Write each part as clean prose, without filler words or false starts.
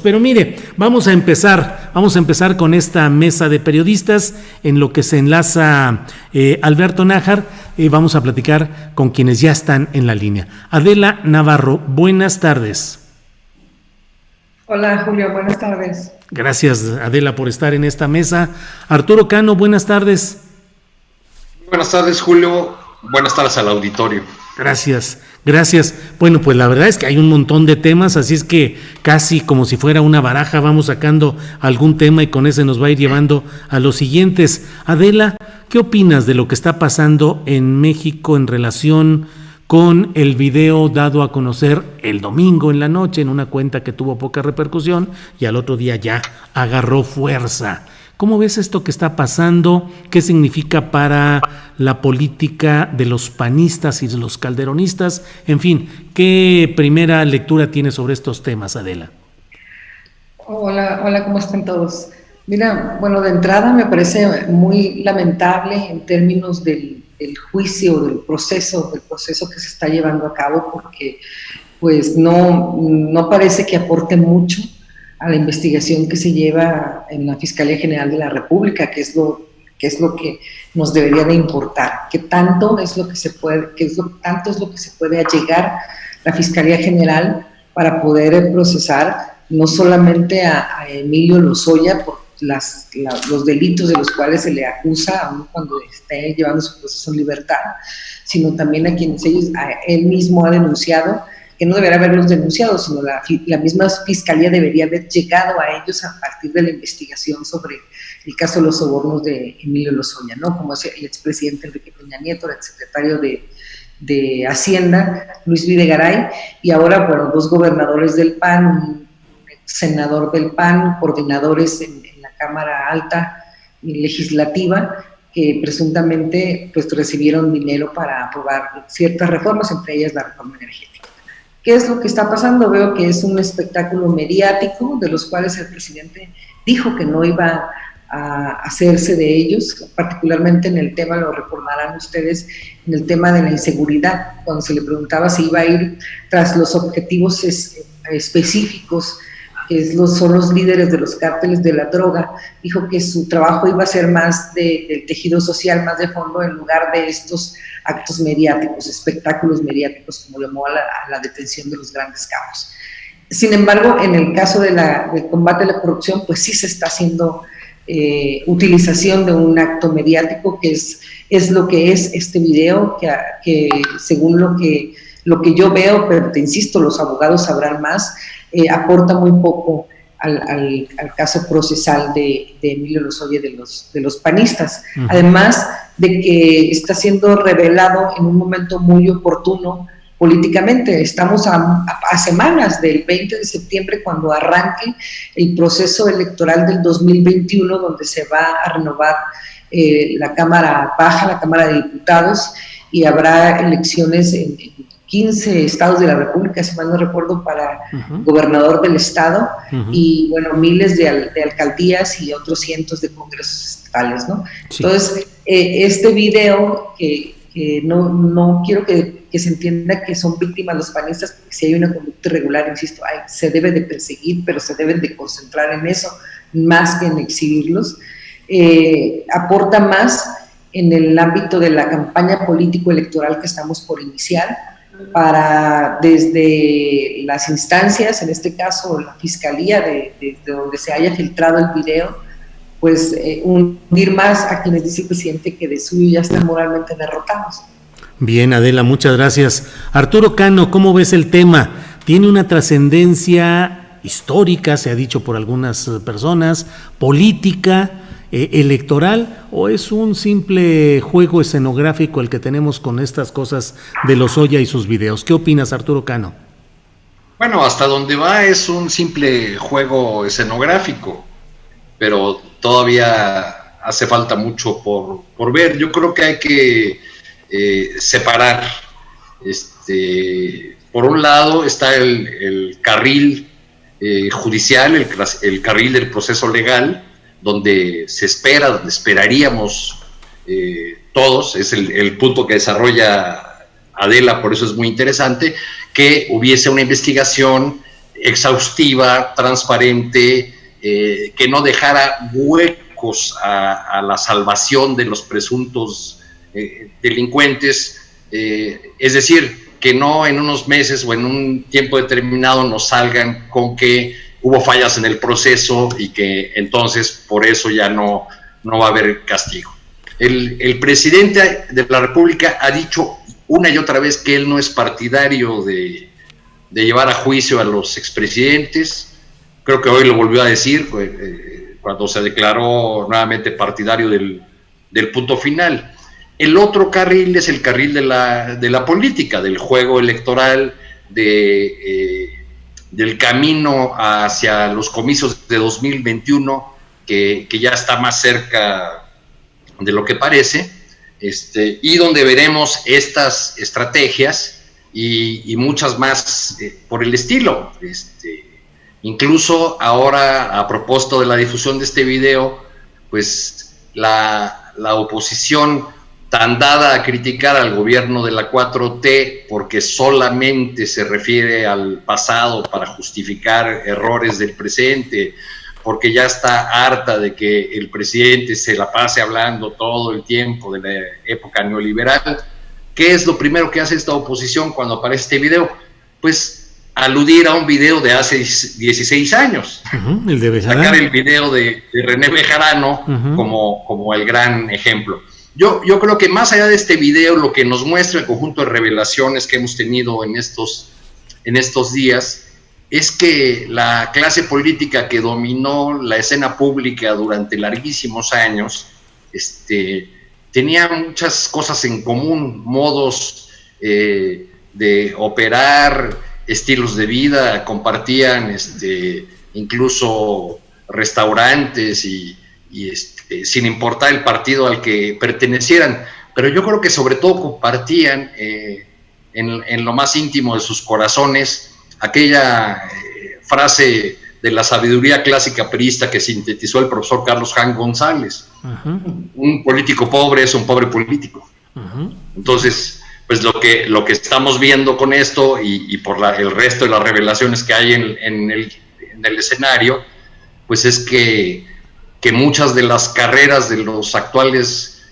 Pero mire, vamos a empezar con esta mesa de periodistas en lo que se enlaza Alberto Nájar. Vamos a platicar con quienes ya están en la línea. Adela Navarro, buenas tardes. Hola Julio, buenas tardes. Gracias Adela por estar en esta mesa. Arturo Cano, buenas tardes. Buenas tardes Julio, buenas tardes al auditorio. Gracias. Bueno, pues la verdad es que hay un montón de temas, así es que casi como si fuera una baraja vamos sacando algún tema y con ese nos va a ir llevando a los siguientes. Adela, ¿qué opinas de lo que está pasando en México en relación con el video dado a conocer el domingo en la noche en una cuenta que tuvo poca repercusión y al otro día ya agarró fuerza? ¿Cómo ves esto que está pasando? ¿Qué significa para la política de los panistas y de los calderonistas? En fin, ¿qué primera lectura tienes sobre estos temas, Adela? Hola, ¿cómo están todos? Mira, bueno, de entrada me parece muy lamentable en términos del juicio, del proceso que se está llevando a cabo, porque pues no parece que aporte mucho a la investigación que se lleva en la Fiscalía General de la República, que es lo que nos debería de importar, que tanto es lo que se puede allegar la Fiscalía General para poder procesar no solamente a Emilio Lozoya por los delitos de los cuales se le acusa, aun cuando esté llevando su proceso en libertad, sino también a quienes él mismo ha denunciado, que no debería haberlos denunciado, sino la misma Fiscalía debería haber llegado a ellos a partir de la investigación sobre el caso de los sobornos de Emilio Lozoya, ¿no? Como es el expresidente Enrique Peña Nieto, el exsecretario de Hacienda, Luis Videgaray, y ahora, bueno, 2 gobernadores del PAN, un senador del PAN, coordinadores en la Cámara Alta y Legislativa, que presuntamente pues recibieron dinero para aprobar ciertas reformas, entre ellas la reforma energética. ¿Qué es lo que está pasando? Veo que es un espectáculo mediático, de los cuales el presidente dijo que no iba a hacerse de ellos, particularmente en el tema, lo recordarán ustedes, en el tema de la inseguridad, cuando se le preguntaba si iba a ir tras los objetivos específicos, que son los líderes de los cárteles de la droga, dijo que su trabajo iba a ser más del tejido social, más de fondo, en lugar de estos actos mediáticos, espectáculos mediáticos, como llamó a la detención de los grandes capos. Sin embargo, en el caso del combate a la corrupción, pues sí se está haciendo utilización de un acto mediático, que es lo que es este video, que según lo que yo veo, pero te insisto, los abogados sabrán más, aporta muy poco al caso procesal de Emilio Lozoya de los panistas. Uh-huh. Además de que está siendo revelado en un momento muy oportuno políticamente. Estamos a semanas del 20 de septiembre, cuando arranque el proceso electoral del 2021, donde se va a renovar la Cámara Baja, la Cámara de Diputados, y habrá elecciones en 15 estados de la República, si mal no recuerdo, para gobernador del estado, y bueno, miles de alcaldías y otros cientos de congresos estatales, ¿no? Sí. Entonces, este video, que no quiero que se entienda que son víctimas los panistas, porque si hay una conducta irregular, insisto, se debe de perseguir, pero se deben de concentrar en eso, más que en exhibirlos, aporta más en el ámbito de la campaña político-electoral que estamos por iniciar, para desde las instancias, en este caso la Fiscalía, de donde se haya filtrado el video, pues hundir más a quienes dice el presidente que de suyo ya están moralmente derrotados. Bien, Adela, muchas gracias. Arturo Cano, ¿cómo ves el tema? ¿Tiene una trascendencia histórica, se ha dicho por algunas personas, política, electoral, o es un simple juego escenográfico el que tenemos con estas cosas de Lozoya y sus videos? ¿Qué opinas, Arturo Cano? Bueno, hasta donde va es un simple juego escenográfico, pero todavía hace falta mucho por ver. Yo creo que hay que separar. Por un lado está el carril judicial, el carril del proceso legal, donde donde esperaríamos todos, es el punto que desarrolla Adela, por eso es muy interesante, que hubiese una investigación exhaustiva, transparente, que no dejara huecos a la salvación de los presuntos delincuentes, es decir, que no en unos meses o en un tiempo determinado nos salgan con que hubo fallas en el proceso y que entonces por eso ya no va a haber castigo. El presidente de la República ha dicho una y otra vez que él no es partidario de llevar a juicio a los expresidentes. Creo que hoy lo volvió a decir cuando se declaró nuevamente partidario del punto final. El otro carril es el carril de la política, del juego electoral, del camino hacia los comicios de 2021, que ya está más cerca de lo que parece, y donde veremos estas estrategias y muchas más por el estilo. Incluso ahora, a propósito de la difusión de este video, pues la oposición tan dada a criticar al gobierno de la 4T porque solamente se refiere al pasado para justificar errores del presente, porque ya está harta de que el presidente se la pase hablando todo el tiempo de la época neoliberal. ¿Qué es lo primero que hace esta oposición cuando aparece este video? Pues aludir a un video de hace 16 años. El de Bejarano. Sacar el video de René Bejarano como el gran ejemplo. Yo creo que más allá de este video, lo que nos muestra el conjunto de revelaciones que hemos tenido en estos días es que la clase política que dominó la escena pública durante larguísimos años tenía muchas cosas en común, modos de operar, estilos de vida, compartían incluso restaurantes y sin importar el partido al que pertenecieran, pero yo creo que sobre todo compartían en lo más íntimo de sus corazones aquella frase de la sabiduría clásica priista que sintetizó el profesor Carlos Jan González: un político pobre es un pobre político. Entonces, pues lo que estamos viendo con esto y por el resto de las revelaciones que hay en el escenario, pues es que muchas de las carreras de los actuales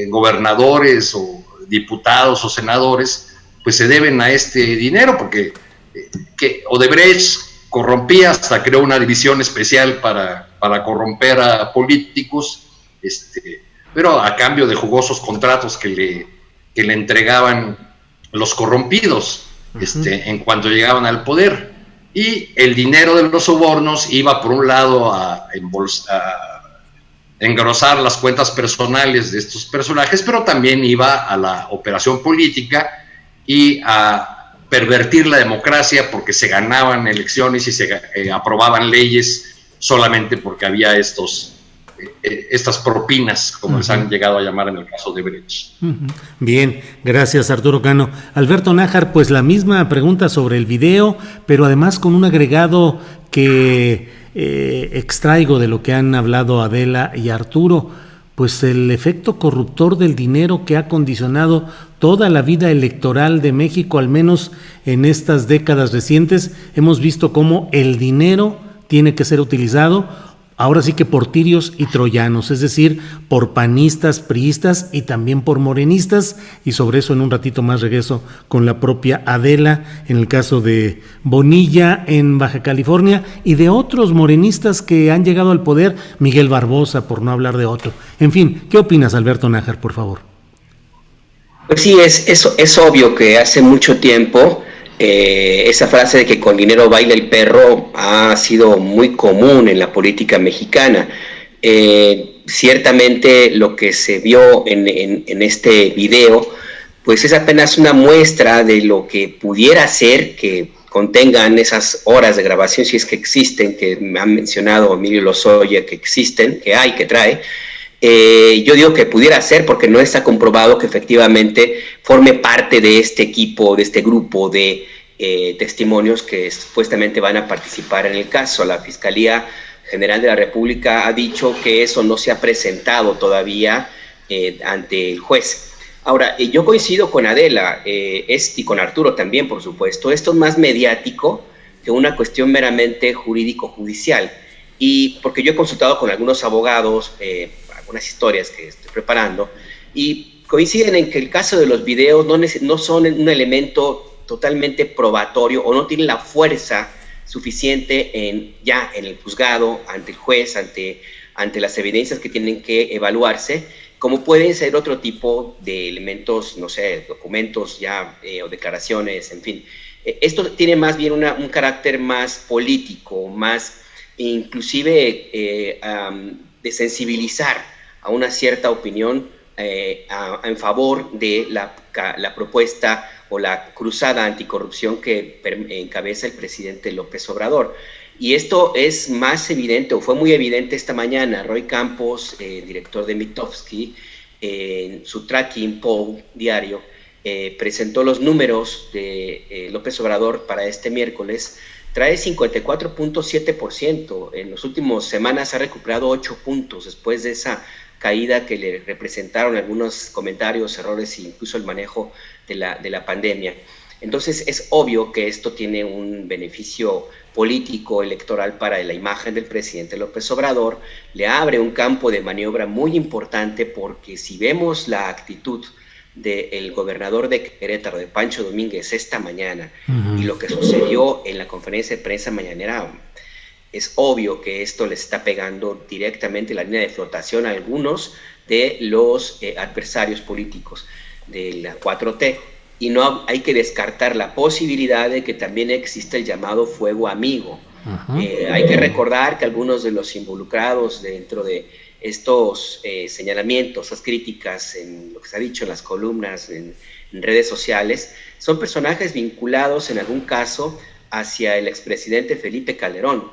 gobernadores o diputados o senadores pues se deben a este dinero, porque que Odebrecht corrompía, hasta creó una división especial para corromper a políticos, pero a cambio de jugosos contratos que le entregaban los corrompidos en cuanto llegaban al poder. Y el dinero de los sobornos iba por un lado a engrosar las cuentas personales de estos personajes, pero también iba a la operación política y a pervertir la democracia, porque se ganaban elecciones y se aprobaban leyes solamente porque había estas propinas, como les han llegado a llamar en el caso de Brecht. Bien, gracias Arturo Cano. Alberto Nájar, pues la misma pregunta sobre el video, pero además con un agregado que extraigo de lo que han hablado Adela y Arturo, pues el efecto corruptor del dinero que ha condicionado toda la vida electoral de México, al menos en estas décadas recientes. Hemos visto cómo el dinero tiene que ser utilizado ahora sí que por tirios y troyanos, es decir, por panistas, priistas y también por morenistas, y sobre eso en un ratito más regreso con la propia Adela, en el caso de Bonilla en Baja California y de otros morenistas que han llegado al poder, Miguel Barbosa, por no hablar de otro. En fin, ¿qué opinas, Alberto Nájar, por favor? Pues sí, es obvio que hace mucho tiempo esa frase de que con dinero baila el perro ha sido muy común en la política mexicana. Ciertamente lo que se vio en este video pues es apenas una muestra de lo que pudiera ser que contengan esas horas de grabación, si es que existen, que me han mencionado Emilio Lozoya, que existen, que hay, que trae. Yo digo que pudiera ser porque no está comprobado que efectivamente forme parte de este equipo, de este grupo de testimonios que supuestamente van a participar en el caso. La Fiscalía General de la República ha dicho que eso no se ha presentado todavía ante el juez. Ahora, yo coincido con Adela y con Arturo también, por supuesto. Esto es más mediático que una cuestión meramente jurídico-judicial. Y porque yo he consultado con algunos abogados, algunas historias que estoy preparando, y coinciden en que el caso de los videos no son un elemento totalmente probatorio o no tienen la fuerza suficiente en el juzgado, ante el juez, ante las evidencias que tienen que evaluarse, como pueden ser otro tipo de elementos, no sé, documentos o declaraciones, en fin. Esto tiene más bien un carácter más político, más inclusive de sensibilizar a una cierta opinión en favor de la propuesta o la cruzada anticorrupción que encabeza el presidente López Obrador. Y esto es más evidente, o fue muy evidente esta mañana. Roy Campos, director de Mitofsky, en su tracking poll diario, presentó los números de López Obrador para este miércoles. Trae 54.7%. En las últimas semanas ha recuperado 8 puntos después de esa caída que le representaron algunos comentarios, errores e incluso el manejo de la pandemia. Entonces es obvio que esto tiene un beneficio político electoral para la imagen del presidente López Obrador, le abre un campo de maniobra muy importante, porque si vemos la actitud del gobernador de Querétaro, de Pancho Domínguez, esta mañana, y lo que sucedió en la conferencia de prensa mañanera, es obvio que esto le está pegando directamente la línea de flotación a algunos de los adversarios políticos de la 4T. Y no hay que descartar la posibilidad de que también exista el llamado fuego amigo. Hay que recordar que algunos de los involucrados dentro de estos señalamientos, esas críticas, en lo que se ha dicho en las columnas, en redes sociales, son personajes vinculados en algún caso hacia el expresidente Felipe Calderón.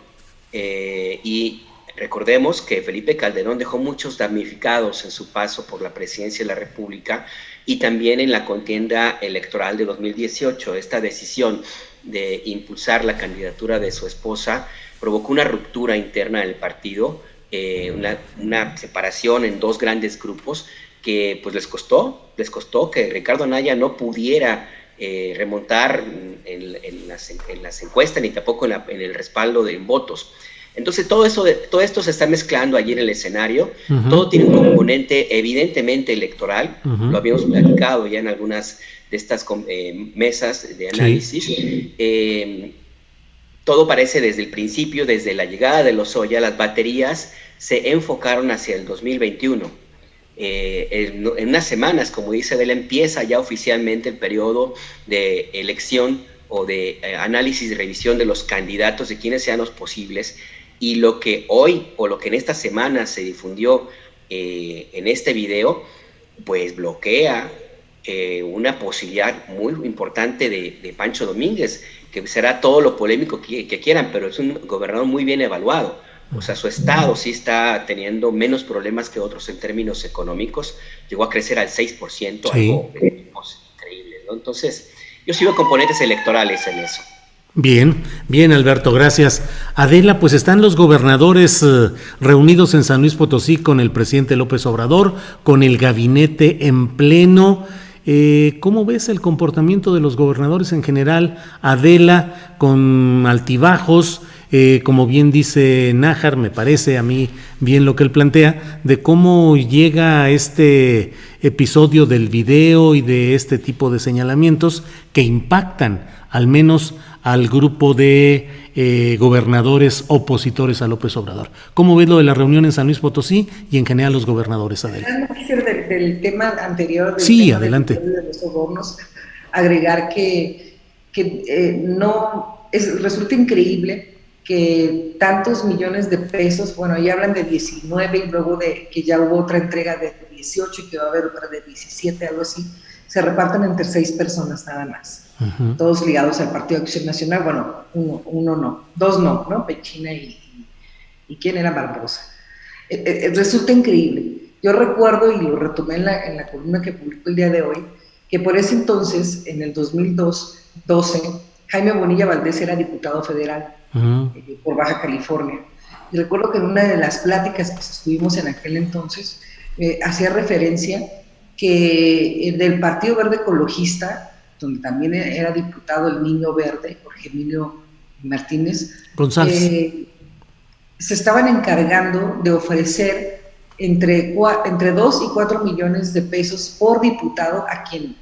Y recordemos que Felipe Calderón dejó muchos damnificados en su paso por la presidencia de la República y también en la contienda electoral de 2018. Esta decisión de impulsar la candidatura de su esposa provocó una ruptura interna del partido, una separación en dos grandes grupos que pues les costó que Ricardo Anaya no pudiera remontar en las encuestas, ni tampoco en el respaldo de votos. Entonces todo esto se está mezclando allí en el escenario. Todo tiene un componente evidentemente electoral. Lo habíamos platicado ya en algunas de estas mesas de análisis. Sí. Todo parece desde el principio, desde la llegada de Lozoya, las baterías se enfocaron hacia el 2021. En unas semanas, como dice Adela, empieza ya oficialmente el periodo de elección o de análisis y revisión de los candidatos, de quienes sean los posibles. Y lo que hoy, o lo que en esta semana se difundió en este video, pues bloquea una posibilidad muy importante de Pancho Domínguez, que será todo lo polémico que quieran, pero es un gobernador muy bien evaluado. O sea, su estado sí está teniendo menos problemas que otros en términos económicos. Llegó a crecer al 6%, sí. Algo increíble, ¿no? Entonces, yo sí veo componentes electorales en eso. Bien, Alberto, gracias. Adela, pues están los gobernadores reunidos en San Luis Potosí con el presidente López Obrador, con el gabinete en pleno. ¿Cómo ves el comportamiento de los gobernadores en general, Adela, con altibajos? Como bien dice Nájar, me parece a mí bien lo que él plantea, de cómo llega este episodio del video y de este tipo de señalamientos que impactan al menos al grupo de gobernadores opositores a López Obrador. ¿Cómo ves lo de la reunión en San Luis Potosí y en general los gobernadores, Adela? No quisiera del tema anterior, del sí, tema adelante. De los sobornos, agregar que resulta increíble que tantos millones de pesos, bueno, ya hablan de 19 y luego de que ya hubo otra entrega de 18 y que va a haber otra de 17, algo así, se repartan entre 6 personas nada más. Todos ligados al Partido de Acción Nacional. Bueno, uno no, 2 no, Pechina y ¿quién era Barbosa? Resulta increíble. Yo recuerdo, y lo retomé en la columna que publicó el día de hoy, que por ese entonces, en el 2012, Jaime Bonilla Valdés era diputado federal por Baja California. Y recuerdo que en una de las pláticas que estuvimos en aquel entonces, hacía referencia que del Partido Verde Ecologista, donde también era diputado el Niño Verde, Jorge Emilio Martínez, González. se estaban encargando de ofrecer entre 2 y 4 millones de pesos por diputado a quien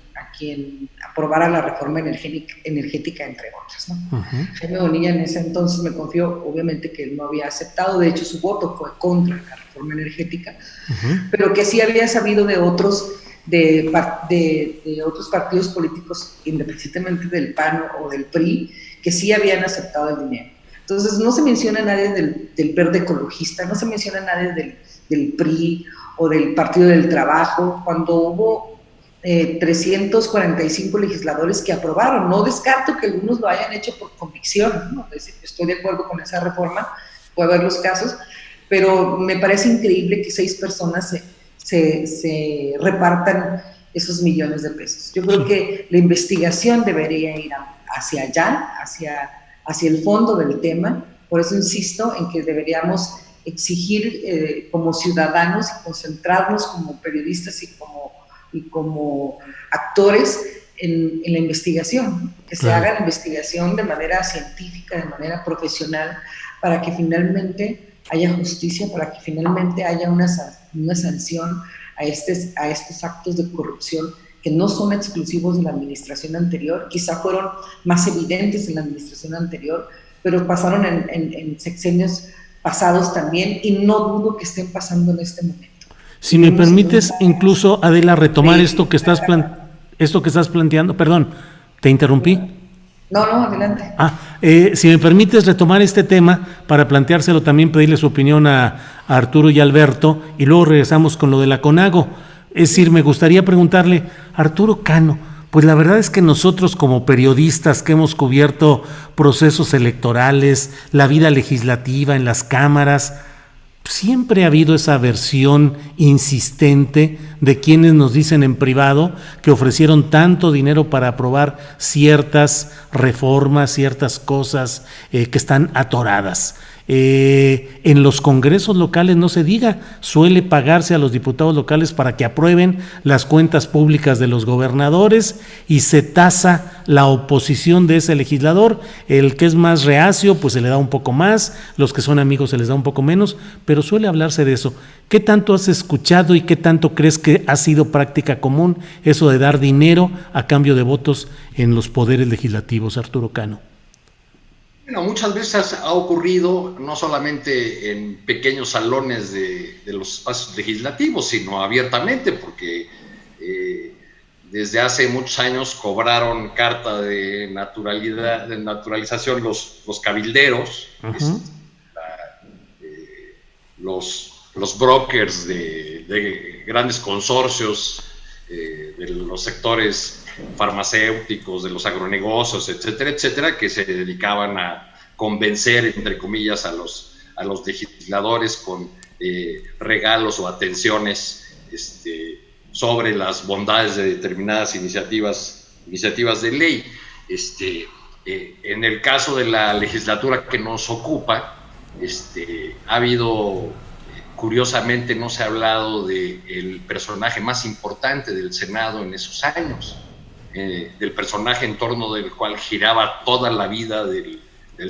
aprobara la reforma energética, entre otras, ¿no? Jaime Bonilla en ese entonces me confió, obviamente, que él no había aceptado, de hecho su voto fue contra la reforma energética, pero que sí había sabido de otros otros partidos políticos, independientemente del PAN o del PRI, que sí habían aceptado el dinero. Entonces no se menciona a nadie del Verde Ecologista, no se menciona a nadie del PRI o del Partido del Trabajo, cuando hubo 345 legisladores que aprobaron. No descarto que algunos lo hayan hecho por convicción, ¿no? Es decir, estoy de acuerdo con esa reforma, puede haber los casos, pero me parece increíble que 6 personas se repartan esos millones de pesos. Yo creo que la investigación debería ir hacia allá, hacia el fondo del tema. Por eso insisto en que deberíamos exigir como ciudadanos y concentrarnos como periodistas y como actores en la investigación, que se haga la investigación de manera científica, de manera profesional, para que finalmente haya justicia, para que finalmente haya una sanción a estos actos de corrupción que no son exclusivos de la administración anterior, quizá fueron más evidentes en la administración anterior, pero pasaron en sexenios pasados también, y no dudo que estén pasando en este momento. Si me permites, incluso, Adela, retomar esto que estás planteando. Perdón, ¿te interrumpí? No, adelante. Si me permites retomar este tema para planteárselo, también pedirle su opinión a Arturo y Alberto, y luego regresamos con lo de la CONAGO. Es decir, me gustaría preguntarle, Arturo Cano, pues la verdad es que nosotros como periodistas que hemos cubierto procesos electorales, la vida legislativa en las cámaras, siempre ha habido esa versión insistente de quienes nos dicen en privado que ofrecieron tanto dinero para aprobar ciertas reformas, ciertas cosas que están atoradas. En los congresos locales no se diga, suele pagarse a los diputados locales para que aprueben las cuentas públicas de los gobernadores y se tasa la oposición de ese legislador. El que es más reacio, pues se le da un poco más, los que son amigos se les da un poco menos, pero suele hablarse de eso. ¿Qué tanto has escuchado y qué tanto crees que ha sido práctica común eso de dar dinero a cambio de votos en los poderes legislativos, Arturo Cano? Bueno, muchas veces ha ocurrido no solamente en pequeños salones de los espacios legislativos, sino abiertamente, porque desde hace muchos años cobraron carta de naturalización los cabilderos, los brokers de grandes consorcios de los sectores farmacéuticos, de los agronegocios, etcétera, etcétera, que se dedicaban a convencer, entre comillas, a los legisladores con regalos o atenciones sobre las bondades de determinadas iniciativas de ley. En el caso de la legislatura que nos ocupa, ha habido, curiosamente, no se ha hablado del personaje más importante del Senado en esos años, del personaje en torno del cual giraba toda la vida del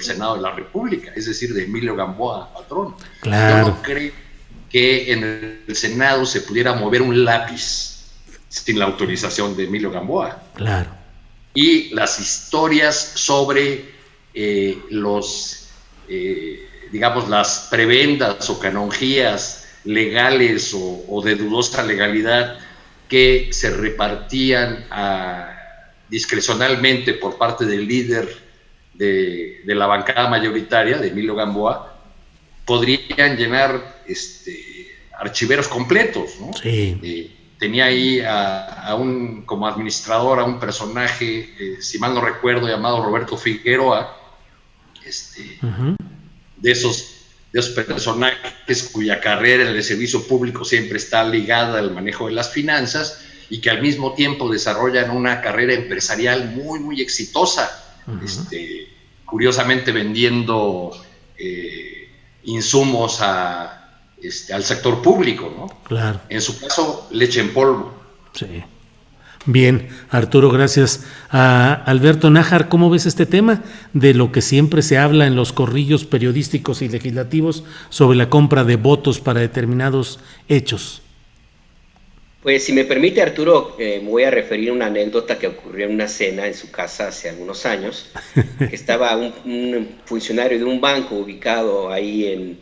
Senado de la República, es decir, de Emilio Gamboa, patrón. Claro. Yo no creo que en el Senado se pudiera mover un lápiz sin la autorización de Emilio Gamboa. Claro. Y las historias sobre las prebendas o canonjías legales o de dudosa legalidad que se repartían discrecionalmente por parte del líder de la bancada mayoritaria, de Emilio Gamboa, podrían llenar archiveros completos, ¿no? Sí. Tenía ahí como administrador a un personaje, si mal no recuerdo, llamado Roberto Figueroa, de esos personajes cuya carrera en el servicio público siempre está ligada al manejo de las finanzas y que al mismo tiempo desarrollan una carrera empresarial muy, muy exitosa, curiosamente vendiendo insumos al sector público, ¿no? Claro. En su caso, leche en polvo. Sí. Bien, Arturo, gracias. Alberto Nájar, ¿cómo ves este tema de lo que siempre se habla en los corrillos periodísticos y legislativos sobre la compra de votos para determinados hechos? Pues si me permite, Arturo, me voy a referir a una anécdota que ocurrió en una cena en su casa hace algunos años, que estaba un funcionario de un banco ubicado ahí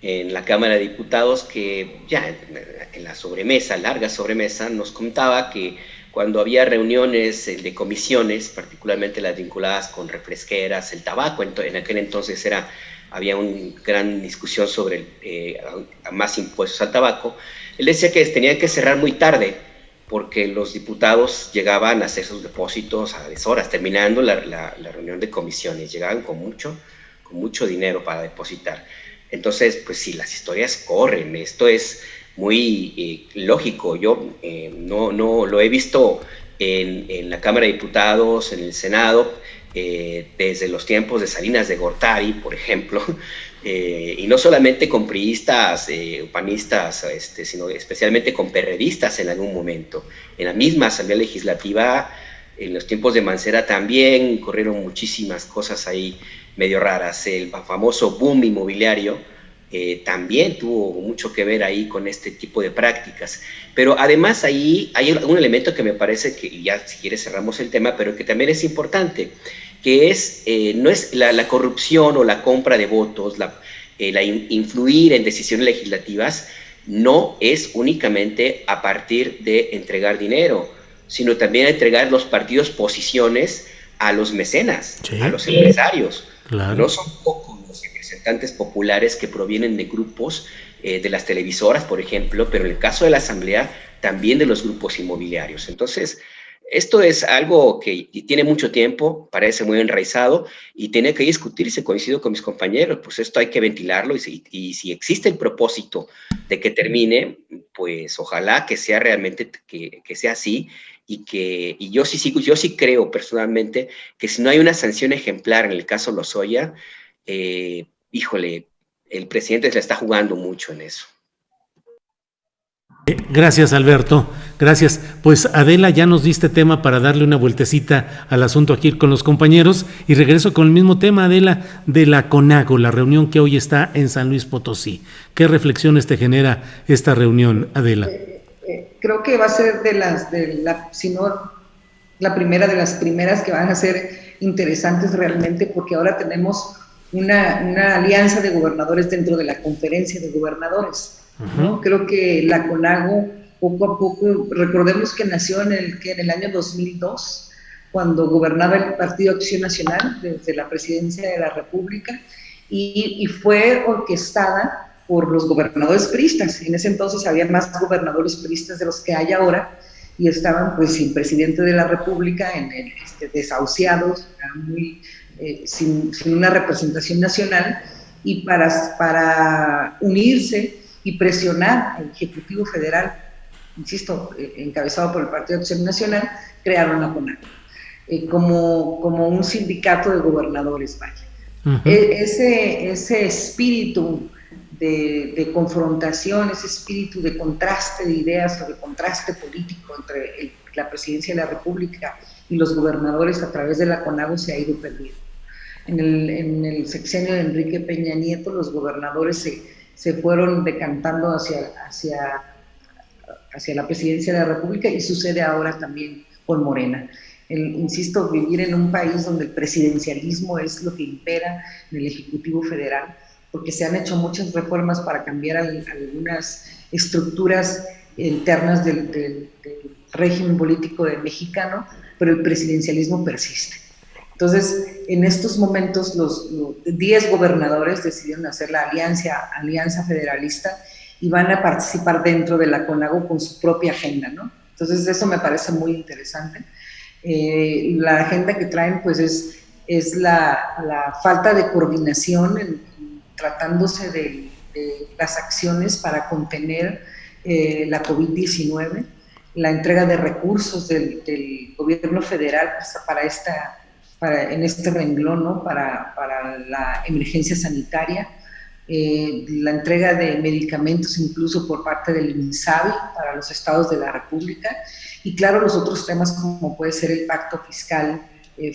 en la Cámara de Diputados, que ya en la sobremesa, larga sobremesa, nos contaba que cuando había reuniones de comisiones, particularmente las vinculadas con refresqueras, el tabaco, en aquel entonces había una gran discusión sobre más impuestos al tabaco. Él decía que tenían que cerrar muy tarde porque los diputados llegaban a hacer sus depósitos a deshoras, terminando la reunión de comisiones, llegaban con mucho dinero para depositar. Entonces, pues sí, las historias corren, esto es muy lógico. Yo no lo he visto en la Cámara de Diputados, en el Senado, desde los tiempos de Salinas de Gortari, por ejemplo, y no solamente con priistas, panistas, sino especialmente con perredistas en algún momento. En la misma Asamblea Legislativa, en los tiempos de Mancera también corrieron muchísimas cosas ahí medio raras. El famoso boom inmobiliario también tuvo mucho que ver ahí con este tipo de prácticas. Pero además ahí hay un elemento que me parece que, ya si quieres cerramos el tema, pero que también es importante, que es, no es la corrupción o la compra de votos, influir en decisiones legislativas, no es únicamente a partir de entregar dinero, sino también a entregar los partidos posiciones a los mecenas, sí, a los empresarios. Claro. No son pocos los representantes populares que provienen de grupos de las televisoras, por ejemplo, pero en el caso de la Asamblea, también de los grupos inmobiliarios. Entonces, esto es algo que tiene mucho tiempo, parece muy enraizado y tiene que discutirse, coincido con mis compañeros, pues esto hay que ventilarlo y si existe el propósito de que termine, pues ojalá que sea realmente, que sea así y yo sí creo personalmente que si no hay una sanción ejemplar en el caso Lozoya, híjole, el presidente se la está jugando mucho en eso. Gracias, Alberto. Gracias. Pues Adela, ya nos diste tema para darle una vueltecita al asunto aquí con los compañeros y regreso con el mismo tema, Adela, de la CONAGO, la reunión que hoy está en San Luis Potosí. ¿Qué reflexiones te genera esta reunión, Adela? Creo que va a ser si no la primera de las primeras que van a ser interesantes realmente, porque ahora tenemos una alianza de gobernadores dentro de la conferencia de gobernadores. ¿No? Creo que la CONAGO poco a poco, recordemos que nació en el año 2002, cuando gobernaba el Partido Acción Nacional desde la presidencia de la República y fue orquestada por los gobernadores priistas. En ese entonces había más gobernadores priistas de los que hay ahora y estaban pues sin presidente de la República, desahuciados, sin una representación nacional, y para unirse y presionar al Ejecutivo Federal, insisto, encabezado por el Partido Acción Nacional, crearon la CONAGO como un sindicato de gobernadores, vaya. Uh-huh. Ese espíritu de confrontación, ese espíritu de contraste de ideas o de contraste político entre la Presidencia de la República y los gobernadores a través de la CONAGO se ha ido perdiendo. En el sexenio de Enrique Peña Nieto, los gobernadores se fueron decantando hacia la presidencia de la República y sucede ahora también con Morena. Insisto, vivir en un país donde el presidencialismo es lo que impera en el Ejecutivo Federal, porque se han hecho muchas reformas para cambiar algunas estructuras internas del régimen político mexicano, pero el presidencialismo persiste. Entonces, en estos momentos, los 10 gobernadores decidieron hacer la alianza federalista y van a participar dentro de la CONAGO con su propia agenda, ¿no? Entonces, eso me parece muy interesante. La agenda que traen, pues, es la falta de coordinación tratándose de las acciones para contener la COVID-19, la entrega de recursos del gobierno federal en este renglón, ¿no? para la emergencia sanitaria, la entrega de medicamentos incluso por parte del INSABI para los estados de la República, y claro, los otros temas como puede ser el pacto fiscal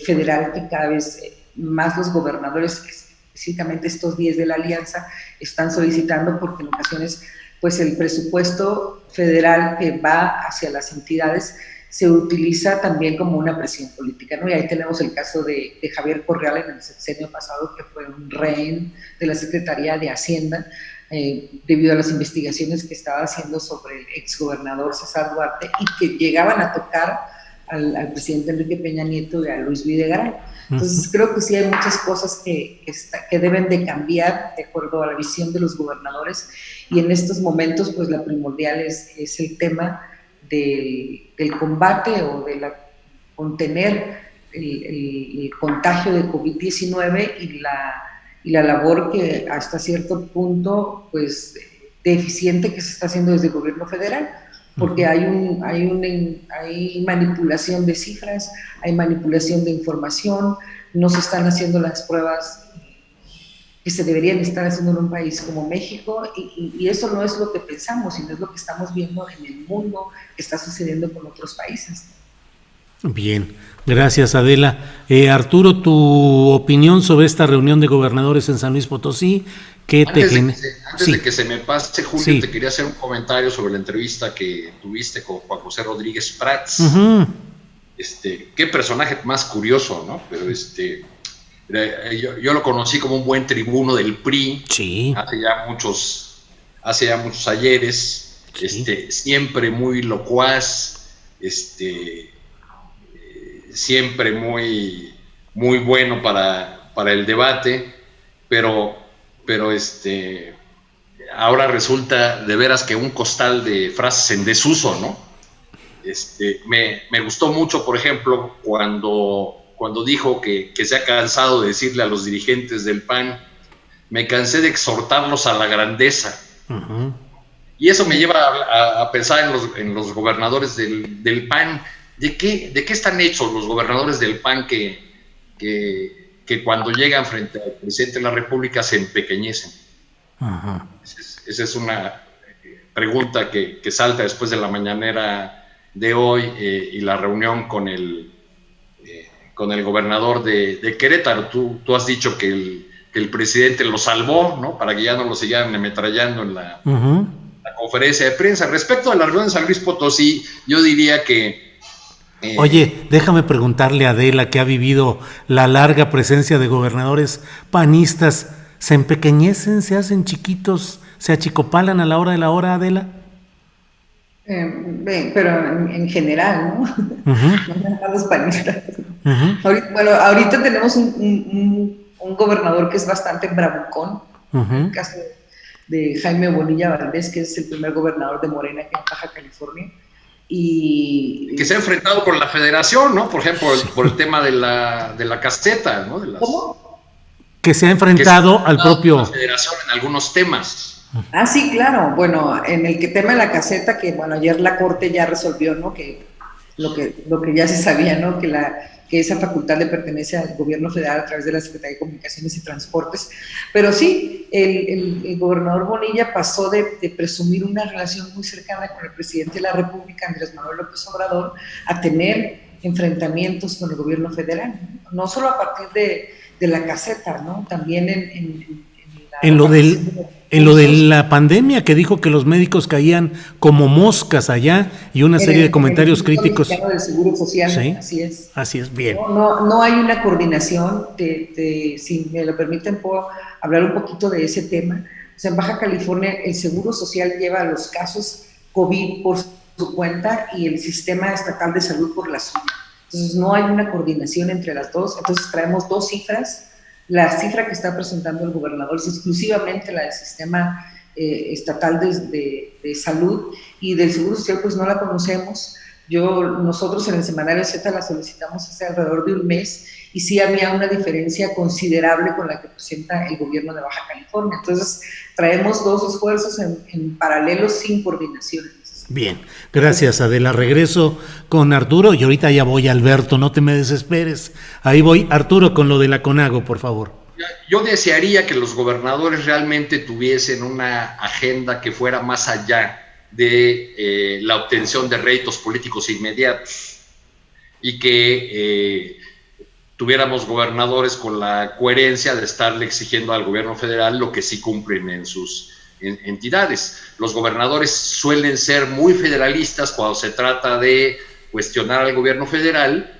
federal, que cada vez más los gobernadores, específicamente estos 10 de la alianza, están solicitando, porque en ocasiones pues el presupuesto federal que va hacia las entidades se utiliza también como una presión política, ¿no? Y ahí tenemos el caso de Javier Correal en el sexenio pasado, que fue un rehén de la Secretaría de Hacienda, debido a las investigaciones que estaba haciendo sobre el exgobernador César Duarte, y que llegaban a tocar al presidente Enrique Peña Nieto y a Luis Videgaray. Entonces creo que sí hay muchas cosas que deben de cambiar de acuerdo a la visión de los gobernadores, y en estos momentos pues la primordial es el tema del combate o de contener el contagio de COVID-19 y la labor que hasta cierto punto pues deficiente que se está haciendo desde el gobierno federal, porque hay manipulación de cifras, hay manipulación de información, no se están haciendo las pruebas que se deberían estar haciendo en un país como México, y eso no es lo que pensamos, sino es lo que estamos viendo en el mundo que está sucediendo con otros países. Bien, gracias Adela. Arturo, tu opinión sobre esta reunión de gobernadores en San Luis Potosí. Antes de que se me pase, Julio, sí, te quería hacer un comentario sobre la entrevista que tuviste con Juan José Rodríguez Prats. Qué personaje más curioso, ¿no? Pero yo lo conocí como un buen tribuno del PRI, sí, hace ya muchos ayeres, sí, siempre muy locuaz, siempre muy, muy bueno para el debate, pero ahora resulta de veras que un costal de frases en desuso, ¿no? Me gustó mucho, por ejemplo, cuando dijo que se ha cansado de decirle a los dirigentes del PAN: me cansé de exhortarlos a la grandeza. Uh-huh. Y eso me lleva a pensar en los gobernadores del PAN. ¿De qué están hechos los gobernadores del PAN que cuando llegan frente al presidente de la República se empequeñecen? Uh-huh. Esa es una pregunta que salta después de la mañanera de hoy y la reunión con el gobernador de Querétaro. Tú has dicho que el presidente lo salvó, ¿no? Para que ya no lo sigan ametrallando en la conferencia de prensa. Respecto a la reunión de San Luis Potosí, yo diría que... Oye, déjame preguntarle a Adela, que ha vivido la larga presencia de gobernadores panistas, ¿se empequeñecen, se hacen chiquitos, se achicopalan a la hora de la hora, Adela? Pero en general, ¿no? No a los panistas. Ahorita tenemos un gobernador que es bastante bravucón, el caso de Jaime Bonilla Valdés, que es el primer gobernador de Morena aquí en Baja California. Y que se ha enfrentado con la federación, ¿no? Por ejemplo, por el tema de la caseta, ¿no? ¿Cómo? Que se ha enfrentado al propio... la federación en algunos temas. Ah, sí, claro. Bueno, en el tema de la caseta, que bueno, ayer la Corte ya resolvió, ¿no? Que lo que ya se sabía, ¿no? Que esa facultad le pertenece al gobierno federal a través de la Secretaría de Comunicaciones y Transportes. Pero sí, el gobernador Bonilla pasó de presumir una relación muy cercana con el presidente de la República, Andrés Manuel López Obrador, a tener enfrentamientos con el gobierno federal, ¿no? No solo a partir de la caseta, ¿no? También en lo de la pandemia, que dijo que los médicos caían como moscas allá, y una serie de comentarios críticos. Del Seguro Social, ¿sí? Así es, bien. No hay una coordinación. Si me lo permiten, puedo hablar un poquito de ese tema. O sea, en Baja California el Seguro Social lleva los casos COVID por su cuenta y el Sistema Estatal de Salud por la suya. Entonces no hay una coordinación entre las dos. Entonces traemos dos cifras. La cifra que está presentando el gobernador es exclusivamente la del Sistema Estatal de Salud, y del Seguro Social pues no la conocemos. Nosotros en el Semanario Z la solicitamos hace alrededor de un mes, y sí había una diferencia considerable con la que presenta el gobierno de Baja California. Entonces traemos dos esfuerzos en paralelo sin coordinación. Bien, gracias Adela. Regreso con Arturo y ahorita ya voy, Alberto, no te me desesperes. Ahí voy, Arturo, con lo de la CONAGO, por favor. Yo desearía que los gobernadores realmente tuviesen una agenda que fuera más allá de la obtención de réditos políticos inmediatos y que tuviéramos gobernadores con la coherencia de estarle exigiendo al gobierno federal lo que sí cumplen en sus entidades. Los gobernadores suelen ser muy federalistas cuando se trata de cuestionar al gobierno federal,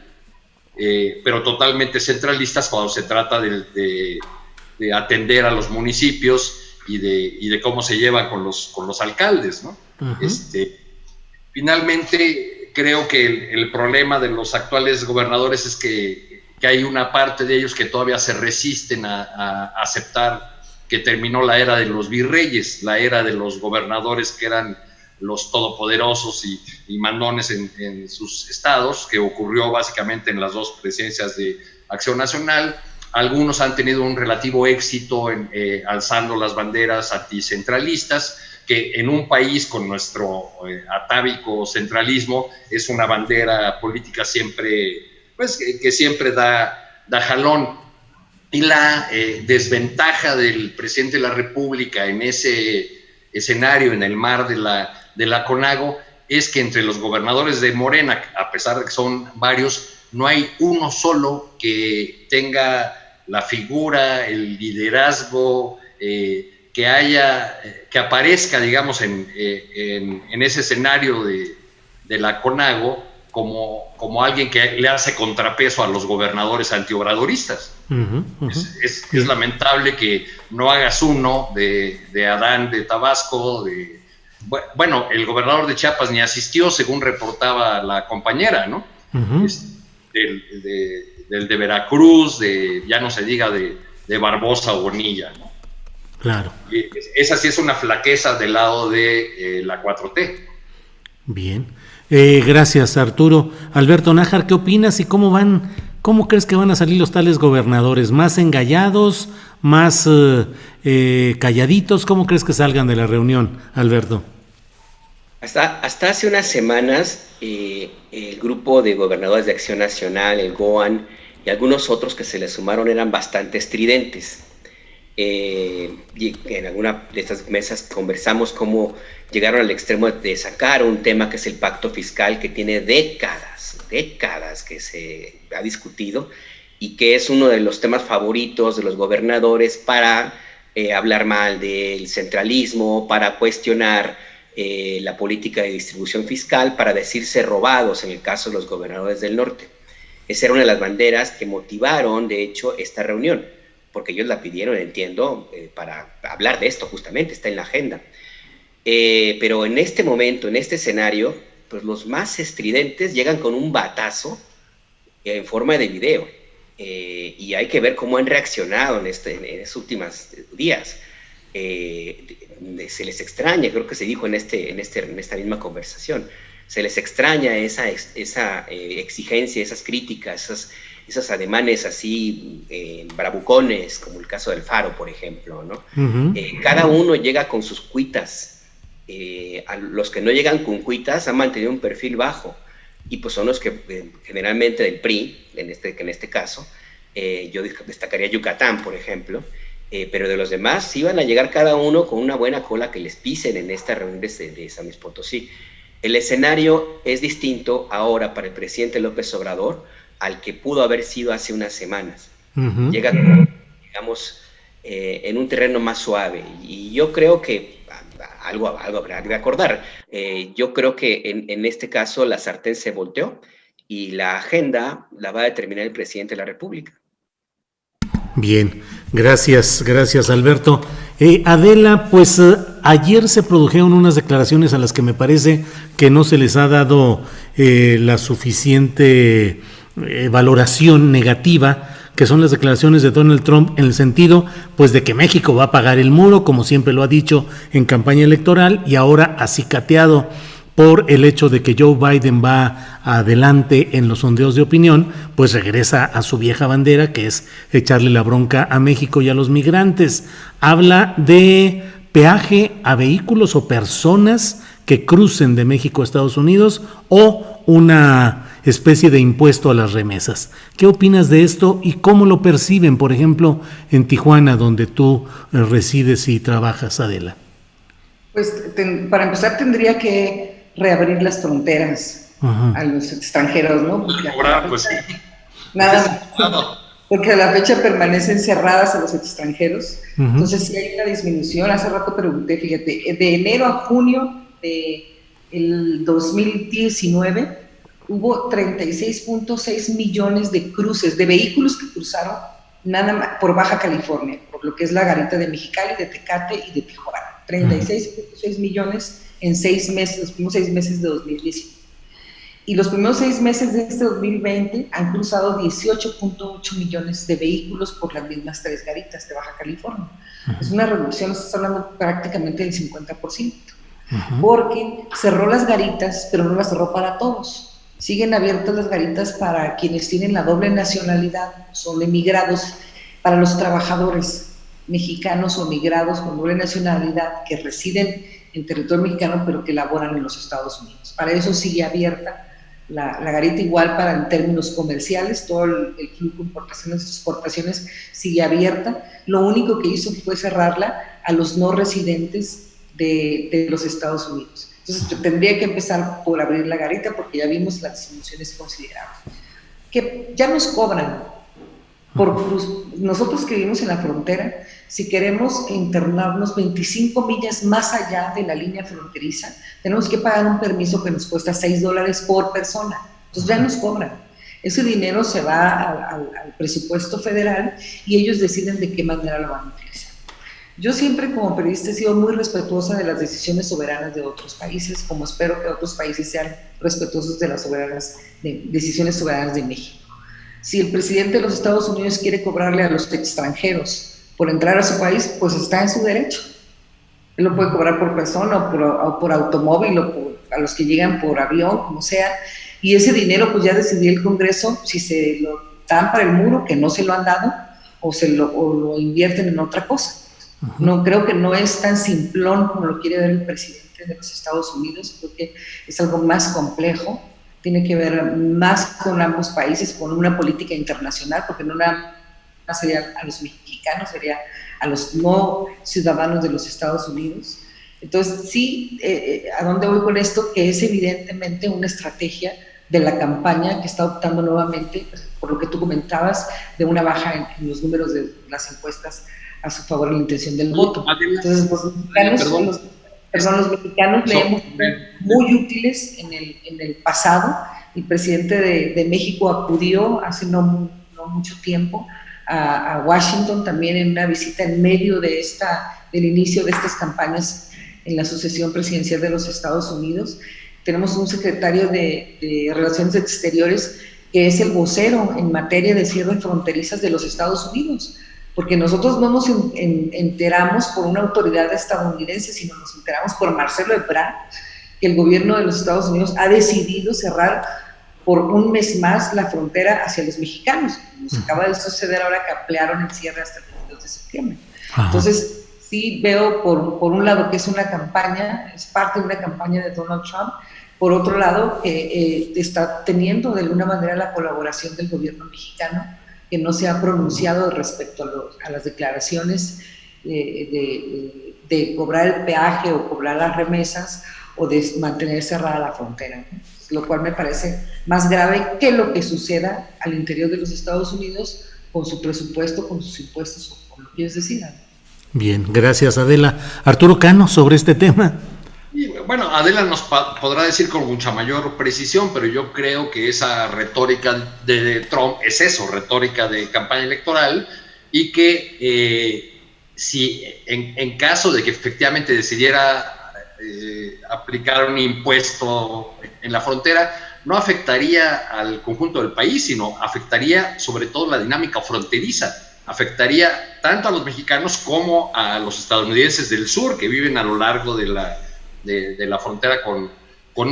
pero totalmente centralistas cuando se trata de atender a los municipios y de cómo se llevan con los alcaldes, ¿no? Uh-huh. Finalmente, creo que el problema de los actuales gobernadores es que hay una parte de ellos que todavía se resisten a aceptar que terminó la era de los virreyes, la era de los gobernadores que eran los todopoderosos y mandones en sus estados, que ocurrió básicamente en las dos presidencias de Acción Nacional. Algunos han tenido un relativo éxito alzando las banderas anticentralistas, que en un país con nuestro atávico centralismo es una bandera política siempre, pues que siempre da jalón. Y la desventaja del presidente de la República en ese escenario, en el mar de la CONAGO, es que entre los gobernadores de Morena, a pesar de que son varios, no hay uno solo que tenga la figura, el liderazgo, que aparezca, digamos, en ese escenario de la CONAGO como alguien que le hace contrapeso a los gobernadores antiobradoristas. Uh-huh, uh-huh. Es lamentable que no hagas uno de Adán de Tabasco, bueno, el gobernador de Chiapas ni asistió, según reportaba la compañera, ¿no? Uh-huh. Del de Veracruz, ya no se diga de Barbosa o Bonilla, ¿no? Claro. Y esa sí es una flaqueza del lado de la 4T. Bien. Gracias, Arturo. Alberto Nájar, ¿qué opinas y cómo crees que van a salir los tales gobernadores? ¿Más engallados? ¿Más calladitos? ¿Cómo crees que salgan de la reunión, Alberto? Hasta hace unas semanas, el grupo de gobernadores de Acción Nacional, el GOAN, y algunos otros que se le sumaron eran bastante estridentes. Y en alguna de estas mesas conversamos cómo llegaron al extremo de sacar un tema que es el pacto fiscal, que tiene décadas que se ha discutido y que es uno de los temas favoritos de los gobernadores para hablar mal del centralismo, para cuestionar la política de distribución fiscal, para decirse robados en el caso de los gobernadores del norte. Esa era una de las banderas que motivaron, de hecho, esta reunión, porque ellos la pidieron, entiendo, para hablar de esto justamente, está en la agenda. Pero en este momento, en este escenario, pues los más estridentes llegan con un batazo en forma de video. Y hay que ver cómo han reaccionado en estos últimos días. Se les extraña, creo que se dijo en esta misma conversación, se les extraña esa exigencia, esas críticas, esos ademanes así bravucones, como el caso del Faro, por ejemplo, ¿no? Uh-huh. Cada uno llega con sus cuitas. A los que no llegan con cuitas han mantenido un perfil bajo, y pues son los que generalmente del PRI, en este caso, yo destacaría Yucatán, por ejemplo, pero de los demás sí van a llegar cada uno con una buena cola que les pisen en esta reunión de San Luis Potosí. El escenario es distinto ahora para el presidente López Obrador al que pudo haber sido hace unas semanas. Uh-huh. Llega, digamos, en un terreno más suave, y yo creo que algo habrá de acordar. Yo creo que en este caso la sartén se volteó y la agenda la va a determinar el presidente de la República. Bien, gracias Alberto. Adela, pues ayer se produjeron unas declaraciones a las que me parece que no se les ha dado la suficiente valoración negativa, que son las declaraciones de Donald Trump, en el sentido pues de que México va a pagar el muro, como siempre lo ha dicho en campaña electoral, y ahora acicateado por el hecho de que Joe Biden va adelante en los sondeos de opinión, pues regresa a su vieja bandera, que es echarle la bronca a México y a los migrantes. Habla de peaje a vehículos o personas que crucen de México a Estados Unidos, o una especie de impuesto a las remesas. ¿Qué opinas de esto y cómo lo perciben, por ejemplo, en Tijuana, donde tú resides y trabajas, Adela? Pues para empezar tendría que reabrir las fronteras a los extranjeros, ¿no? Porque pues sí. Nada más. Porque a la fecha permanecen cerradas a los extranjeros. Entonces sí hay una disminución. Hace rato pregunté, fíjate, de enero a junio del 2019 hubo 36.6 millones de cruces, de vehículos que cruzaron nada más por Baja California, por lo que es la garita de Mexicali, de Tecate y de Tijuana. 36.6 millones en 6 meses, los primeros 6 meses de 2019. Y los primeros 6 meses de este 2020 han cruzado 18.8 millones de vehículos por las mismas 3 garitas de Baja California. Es una reducción, estamos hablando prácticamente del 50%. Porque cerró las garitas, pero no las cerró para todos. Siguen abiertas las garitas para quienes tienen la doble nacionalidad, son emigrados, para los trabajadores mexicanos o migrados con doble nacionalidad que residen en territorio mexicano pero que laboran en los Estados Unidos. Para eso sigue abierta la garita, igual para en términos comerciales, todo el flujo de importaciones y exportaciones sigue abierta. Lo único que hizo fue cerrarla a los no residentes de los Estados Unidos. Entonces tendría que empezar por abrir la garita porque ya vimos las disminuciones considerables. Que ya nos cobran. Nosotros que vivimos en la frontera, si queremos internarnos 25 millas más allá de la línea fronteriza, tenemos que pagar un permiso que nos cuesta $6 por persona. Entonces ya nos cobran. Ese dinero se va al presupuesto federal y ellos deciden de qué manera lo van a utilizar. Yo siempre como periodista he sido muy respetuosa de las decisiones soberanas de otros países, como espero que otros países sean respetuosos de las decisiones soberanas de México. Si el presidente de los Estados Unidos quiere cobrarle a los extranjeros por entrar a su país, pues está en su derecho. Él lo puede cobrar por persona o por automóvil o a los que llegan por avión, como sea. Y ese dinero pues ya decidió el Congreso si se lo dan para el muro, que no se lo han dado, o lo invierten en otra cosa. No, creo que no es tan simplón como lo quiere ver el presidente de los Estados Unidos. Creo que es algo más complejo. Tiene que ver más con ambos países, con una política internacional, porque no nada más sería a los mexicanos, sería a los no ciudadanos de los Estados Unidos. Entonces, sí, ¿a dónde voy con esto? Que es evidentemente una estrategia de la campaña que está optando nuevamente, por lo que tú comentabas, de una baja en los números de las encuestas a su favor en la intención del voto. Entonces, los mexicanos le hemos sido muy útiles en el pasado. El presidente de México acudió hace no mucho tiempo a Washington también en una visita en medio del inicio de estas campañas en la sucesión presidencial de los Estados Unidos. Tenemos un secretario de Relaciones Exteriores que es el vocero en materia de cierre fronterizas de los Estados Unidos, porque nosotros no nos enteramos por una autoridad estadounidense, sino nos enteramos por Marcelo Ebrard, que el gobierno de los Estados Unidos ha decidido cerrar por un mes más la frontera hacia los mexicanos. Nos acaba de suceder ahora que ampliaron el cierre hasta el 22 de septiembre. Entonces, sí veo por un lado que es una campaña, es parte de una campaña de Donald Trump, por otro lado que está teniendo de alguna manera la colaboración del gobierno mexicano, que no se ha pronunciado respecto a las declaraciones de cobrar el peaje o cobrar las remesas o de mantener cerrada la frontera, ¿no? Lo cual me parece más grave que lo que suceda al interior de los Estados Unidos con su presupuesto, con sus impuestos o con lo que ellos decidan. Bien, gracias Adela. Arturo Cano, sobre este tema. Y bueno, Adela nos podrá decir con mucha mayor precisión, pero yo creo que esa retórica de Trump es eso, retórica de campaña electoral, y que si en caso de que efectivamente decidiera aplicar un impuesto en la frontera, no afectaría al conjunto del país, sino afectaría sobre todo la dinámica fronteriza, afectaría tanto a los mexicanos como a los estadounidenses del sur que viven a lo largo de la frontera con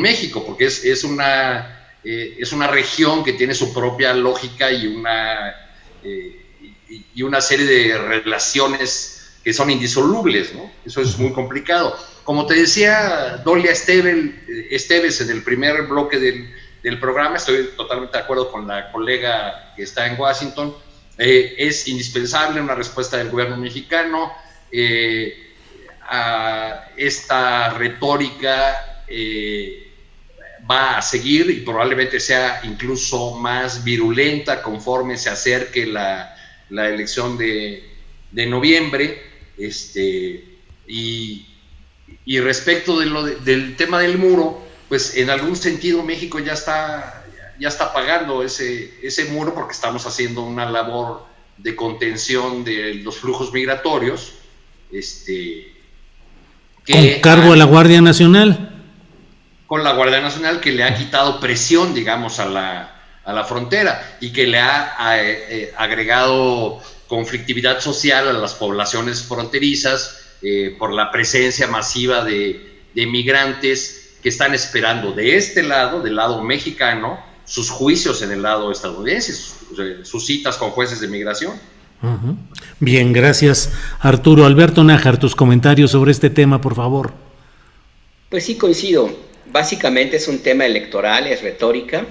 México, porque es una región que tiene su propia lógica y una serie de relaciones que son indisolubles, ¿no? Eso es muy complicado. Como te decía Dolia Esteves en el primer bloque del del programa, estoy totalmente de acuerdo con la colega que está en Washington. Es indispensable una respuesta del gobierno mexicano a esta retórica. Va a seguir y probablemente sea incluso más virulenta conforme se acerque la elección de noviembre. Y respecto del tema del muro, pues en algún sentido México ya está pagando ese muro, porque estamos haciendo una labor de contención de los flujos migratorios. Con cargo a la Guardia Nacional. Con la Guardia Nacional, que le ha quitado presión, digamos, a la frontera, y que le ha agregado conflictividad social a las poblaciones fronterizas por la presencia masiva de migrantes que están esperando de este lado, del lado mexicano, sus juicios en el lado estadounidense, sus citas con jueces de migración. Uh-huh. Bien, gracias, Arturo. Alberto Nájar, tus comentarios sobre este tema, por favor. Pues sí, coincido. Básicamente es un tema electoral, es retórica.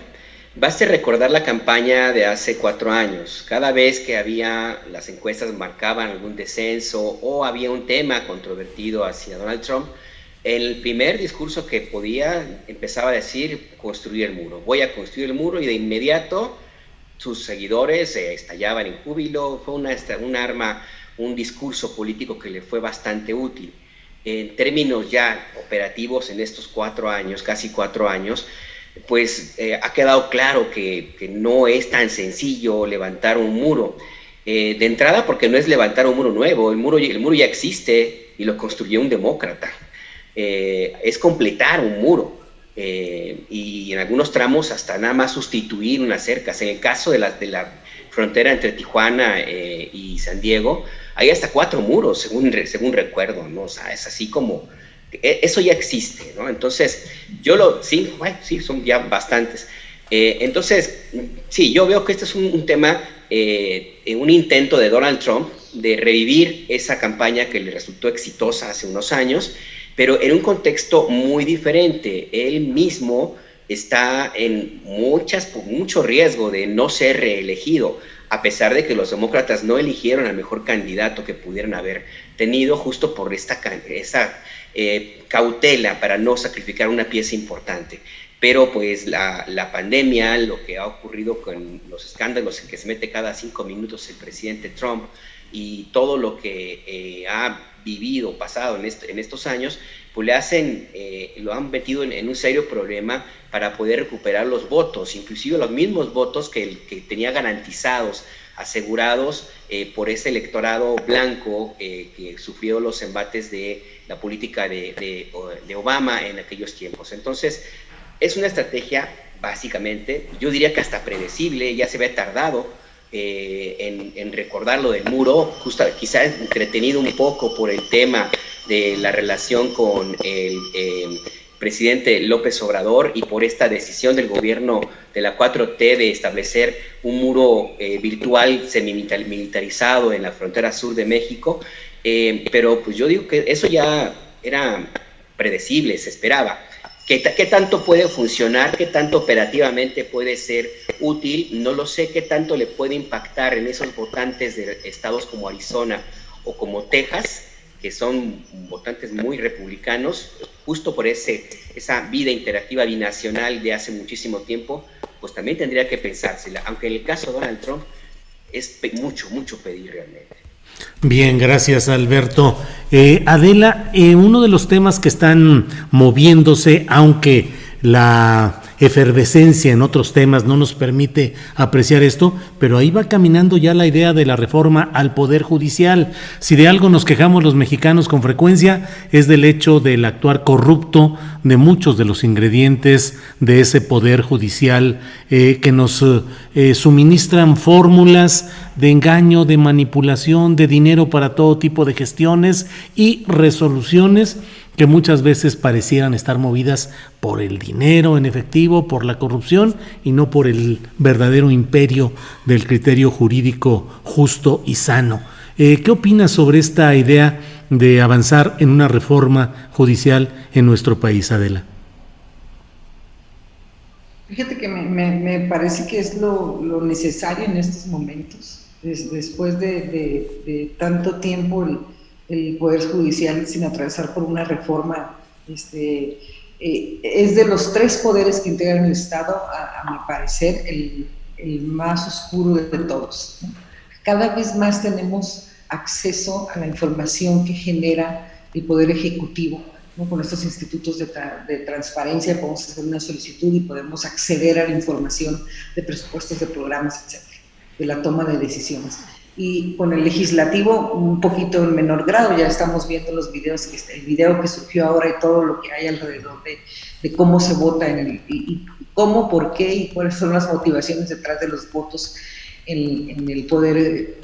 Basta recordar la campaña de hace 4 años. Cada vez que las encuestas marcaban algún descenso o había un tema controvertido hacia Donald Trump, el primer discurso que podía empezaba a decir: construir el muro, voy a construir el muro, y de inmediato sus seguidores estallaban en júbilo. Fue un arma, un discurso político que le fue bastante útil. En términos ya operativos, en estos 4 años, casi 4 años, pues ha quedado claro que no es tan sencillo levantar un muro. De entrada, porque no es levantar un muro nuevo, el muro ya existe y lo construyó un demócrata. Es completar un muro y en algunos tramos hasta nada más sustituir unas cercas. En el caso de la frontera entre Tijuana y San Diego, hay hasta 4 muros, según recuerdo, ¿no? O sea, es así como... Eso ya existe, ¿no? Entonces, sí, son ya bastantes. Entonces, sí, yo veo que este es un tema, un intento de Donald Trump de revivir esa campaña que le resultó exitosa hace unos años, pero en un contexto muy diferente. Él mismo está en mucho riesgo de no ser reelegido, a pesar de que los demócratas no eligieron al mejor candidato que pudieran haber tenido, justo por esa cautela para no sacrificar una pieza importante. Pero pues la pandemia, lo que ha ocurrido con los escándalos en que se mete cada 5 minutos el presidente Trump, y todo lo que ha pasado en estos años, pues lo han metido en un serio problema para poder recuperar los votos, inclusive los mismos votos que tenía garantizados, asegurados por ese electorado blanco que sufrió los embates de la política de Obama en aquellos tiempos. Entonces, es una estrategia, básicamente, yo diría que hasta predecible. Ya se había tardado en recordar lo del muro, quizá entretenido un poco por el tema de la relación con el presidente López Obrador y por esta decisión del gobierno de la 4T de establecer un muro virtual semimilitarizado en la frontera sur de México, pero pues yo digo que eso ya era predecible, se esperaba. ¿Qué tanto puede funcionar? ¿Qué tanto operativamente puede ser útil? No lo sé. ¿Qué tanto le puede impactar en esos votantes de estados como Arizona o como Texas, que son votantes muy republicanos, justo por esa vida interactiva binacional de hace muchísimo tiempo? Pues también tendría que pensársela, aunque en el caso de Donald Trump es mucho pedir realmente. Bien, gracias, Alberto. Adela, uno de los temas que están moviéndose, aunque la efervescencia en otros temas no nos permite apreciar esto, pero ahí va caminando ya la idea de la reforma al Poder Judicial. Si de algo nos quejamos los mexicanos con frecuencia, es del hecho del actuar corrupto de muchos de los ingredientes de ese Poder Judicial, que nos suministran fórmulas de engaño, de manipulación, de dinero para todo tipo de gestiones y resoluciones que muchas veces parecieran estar movidas por el dinero en efectivo, por la corrupción y no por el verdadero imperio del criterio jurídico justo y sano. ¿Qué opinas sobre esta idea de avanzar en una reforma judicial en nuestro país, Adela? Fíjate que me parece que es lo necesario en estos momentos, después de tanto tiempo el Poder Judicial sin atravesar por una reforma. Es de los tres poderes que integran el Estado, a mi parecer, el más oscuro de todos, ¿no? Cada vez más tenemos acceso a la información que genera el Poder Ejecutivo, ¿no? Con estos institutos de transparencia podemos hacer una solicitud y podemos acceder a la información de presupuestos, de programas, etcétera, de la toma de decisiones. Y con el legislativo un poquito en menor grado, ya estamos viendo los videos, el video que surgió ahora y todo lo que hay alrededor de cómo se vota y cómo, por qué y cuáles son las motivaciones detrás de los votos en el poder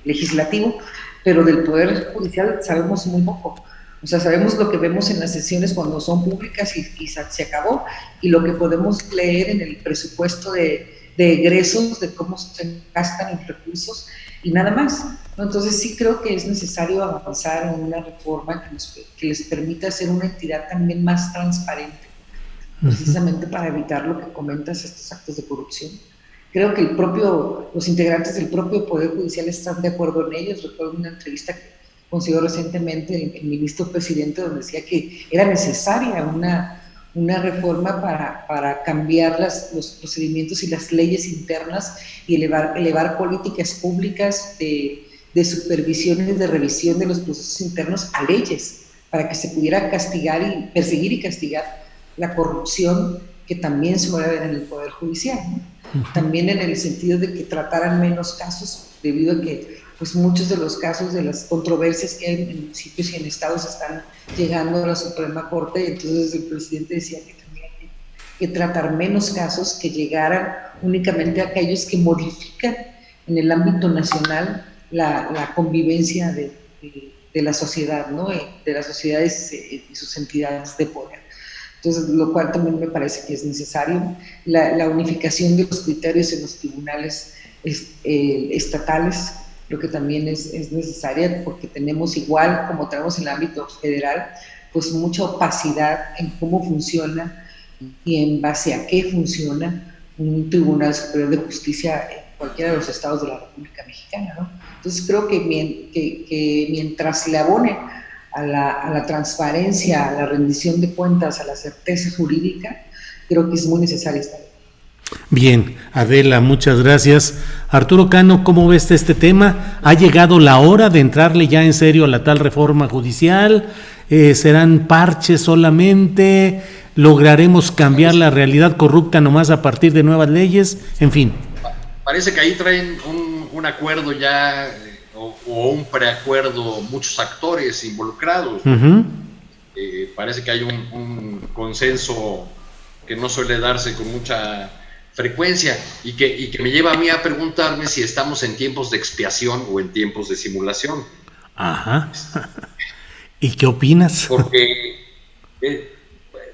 legislativo, pero del Poder Judicial sabemos muy poco. O sea, sabemos lo que vemos en las sesiones cuando son públicas y se acabó, y lo que podemos leer en el presupuesto de egresos, de cómo se gastan los recursos, y nada más, ¿no? Entonces sí creo que es necesario avanzar en una reforma que les permita ser una entidad también más transparente, precisamente para evitar lo que comentas, estos actos de corrupción. Creo que los integrantes del propio Poder Judicial están de acuerdo en ellos. Recuerdo una entrevista que consiguió recientemente el ministro presidente, donde decía que era necesaria una reforma para cambiar los procedimientos y las leyes internas y elevar políticas públicas de supervisión y de revisión de los procesos internos a leyes, para que se pudiera perseguir y castigar la corrupción que también se suele ver en el Poder Judicial, ¿no? También en el sentido de que trataran menos casos, debido a que pues muchos de los casos de las controversias que hay en municipios y en estados están llegando a la Suprema Corte. Entonces el presidente decía que tenía que tratar menos casos, que llegaran únicamente a aquellos que modifican en el ámbito nacional la convivencia de la sociedad, ¿no? De las sociedades y sus entidades de poder. Entonces, lo cual también me parece que es necesario. La unificación de los criterios en los tribunales estatales, lo que también es necesaria, porque tenemos, igual como tenemos en el ámbito federal, pues mucha opacidad en cómo funciona y en base a qué funciona un Tribunal Superior de Justicia en cualquiera de los estados de la República Mexicana, ¿no? Entonces creo que mientras le abone a la transparencia, a la rendición de cuentas, a la certeza jurídica, creo que es muy necesaria esta ley. Bien, Adela, muchas gracias. Arturo Cano, ¿cómo ves este tema? ¿Ha llegado la hora de entrarle ya en serio a la tal reforma judicial? ¿Serán parches solamente? ¿Lograremos cambiar la realidad corrupta nomás a partir de nuevas leyes? En fin. Parece que ahí traen un acuerdo ya, o un preacuerdo, muchos actores involucrados. Uh-huh. Parece que hay un consenso que no suele darse con mucha frecuencia y que me lleva a mí a preguntarme si estamos en tiempos de expiación o en tiempos de simulación. Ajá. ¿Y qué opinas?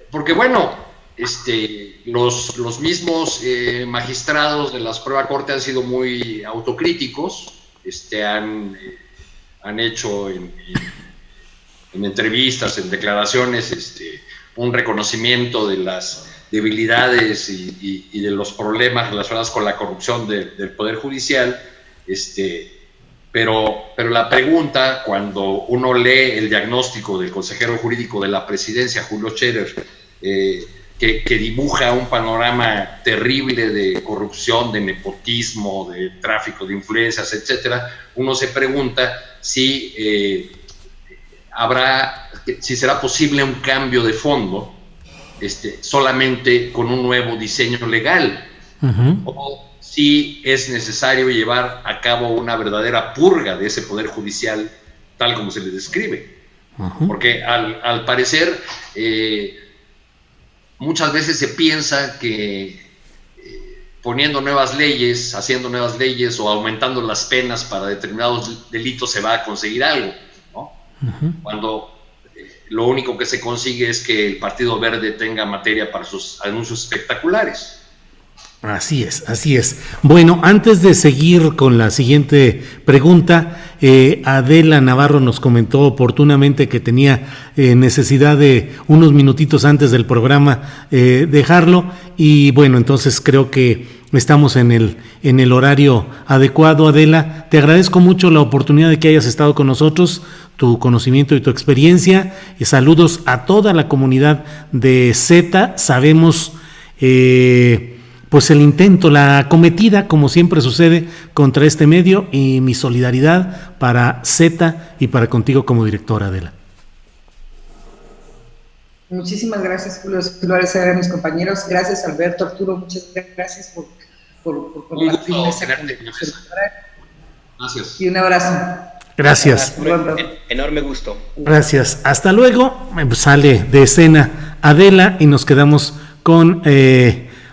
Porque bueno, los mismos magistrados de la Suprema Corte han sido muy autocríticos, han hecho en entrevistas, en declaraciones, un reconocimiento de las debilidades y de los problemas relacionados con la corrupción del Poder Judicial, pero la pregunta, cuando uno lee el diagnóstico del consejero jurídico de la Presidencia, Julio Scherer, que dibuja un panorama terrible de corrupción, de nepotismo, de tráfico de influencias, etcétera, uno se pregunta si será posible un cambio de fondo solamente con un nuevo diseño legal, uh-huh, o si es necesario llevar a cabo una verdadera purga de ese Poder Judicial tal como se le describe. Uh-huh. Porque al parecer muchas veces se piensa que poniendo nuevas leyes, haciendo nuevas leyes o aumentando las penas para determinados delitos se va a conseguir algo, ¿no? Uh-huh. Cuando lo único que se consigue es que el Partido Verde tenga materia para sus anuncios espectaculares. Así es, así es. Bueno, antes de seguir con la siguiente pregunta, Adela Navarro nos comentó oportunamente que tenía necesidad de unos minutitos antes del programa dejarlo, y bueno, entonces creo que estamos en el horario adecuado. Adela, te agradezco mucho la oportunidad de que hayas estado con nosotros, tu conocimiento y tu experiencia, y saludos a toda la comunidad de Z. Sabemos pues el intento, la acometida, como siempre sucede, contra este medio, y mi solidaridad para Z y para contigo como directora, Adela. Muchísimas gracias, Julio. Quiero agradecer a mis compañeros. Gracias, Alberto, Arturo. Muchas gracias por compartir mesa con nosotros. Gracias. Y un abrazo. Gracias. Enorme gusto. Gracias. Hasta luego. Sale de escena Adela y nos quedamos con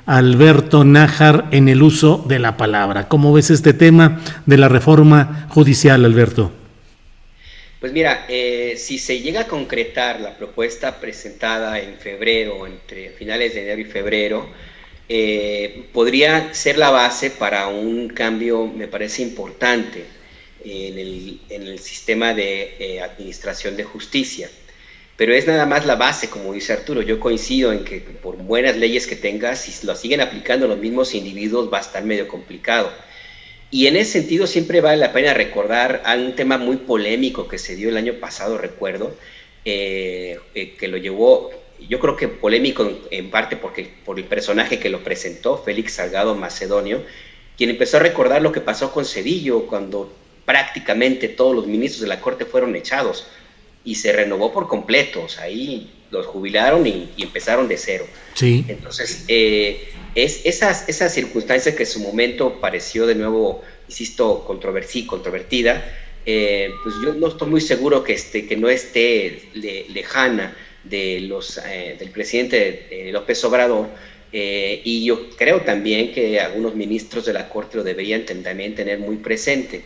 Alberto Nájar en el uso de la palabra. ¿Cómo ves este tema de la reforma judicial, Alberto? Pues mira, si se llega a concretar la propuesta presentada en febrero, entre finales de enero y febrero, podría ser la base para un cambio, me parece importante, en el sistema de administración de justicia. Pero es nada más la base, como dice Arturo. Yo coincido en que por buenas leyes que tengas, si lo siguen aplicando los mismos individuos, va a estar medio complicado. Y en ese sentido siempre vale la pena recordar a un tema muy polémico que se dio el año pasado, recuerdo, que lo llevó, yo creo que polémico en parte por el personaje que lo presentó, Félix Salgado Macedonio, quien empezó a recordar lo que pasó con Zedillo cuando prácticamente todos los ministros de la Corte fueron echados y se renovó por completo. O sea, ahí los jubilaron y empezaron de cero. Sí. Entonces, esas circunstancias que en su momento pareció de nuevo, insisto, controvertida, pues yo no estoy muy seguro que no esté lejana del presidente López Obrador, y yo creo también que algunos ministros de la Corte lo deberían también tener muy presente.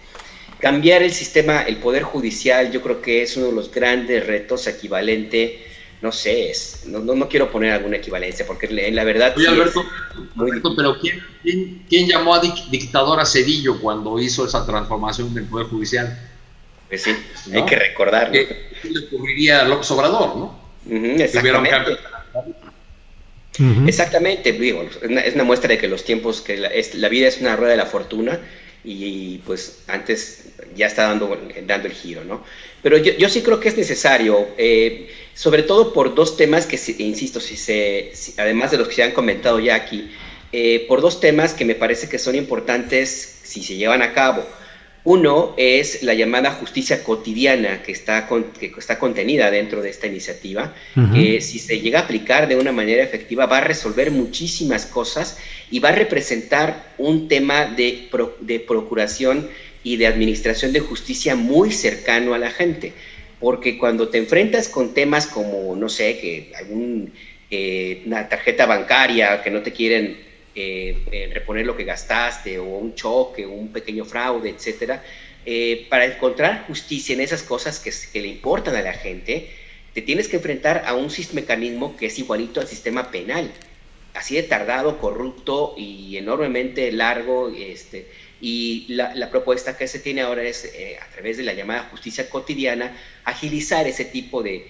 Cambiar el sistema, el Poder Judicial, yo creo que es uno de los grandes retos, equivalente, no sé, no quiero poner alguna equivalencia, porque en la verdad... Oye, sí, Alberto, pero ¿quién llamó a dictador a Zedillo cuando hizo esa transformación del Poder Judicial? Pues sí, ¿no? hay que recordarlo. ¿Qué le ocurriría a López Obrador, no? Exactamente. Exactamente, digo, es una muestra de que los tiempos, que la vida es una rueda de la fortuna, y pues antes ya está dando el giro, ¿no? Pero yo sí creo que es necesario, sobre todo por dos temas que, insisto, además de los que se han comentado ya aquí, por dos temas que me parece que son importantes si se llevan a cabo. Uno es la llamada justicia cotidiana que está contenida dentro de esta iniciativa, que si se llega a aplicar de una manera efectiva va a resolver muchísimas cosas y va a representar un tema de procuración y de administración de justicia muy cercano a la gente, porque cuando te enfrentas con temas como, no sé, que una tarjeta bancaria que no te quieren reponer lo que gastaste, o un choque, o un pequeño fraude, etcétera, para encontrar justicia en esas cosas que le importan a la gente, te tienes que enfrentar a un mecanismo que es igualito al sistema penal, así de tardado, corrupto y enormemente largo, y la propuesta que se tiene ahora es, a través de la llamada justicia cotidiana, agilizar ese tipo de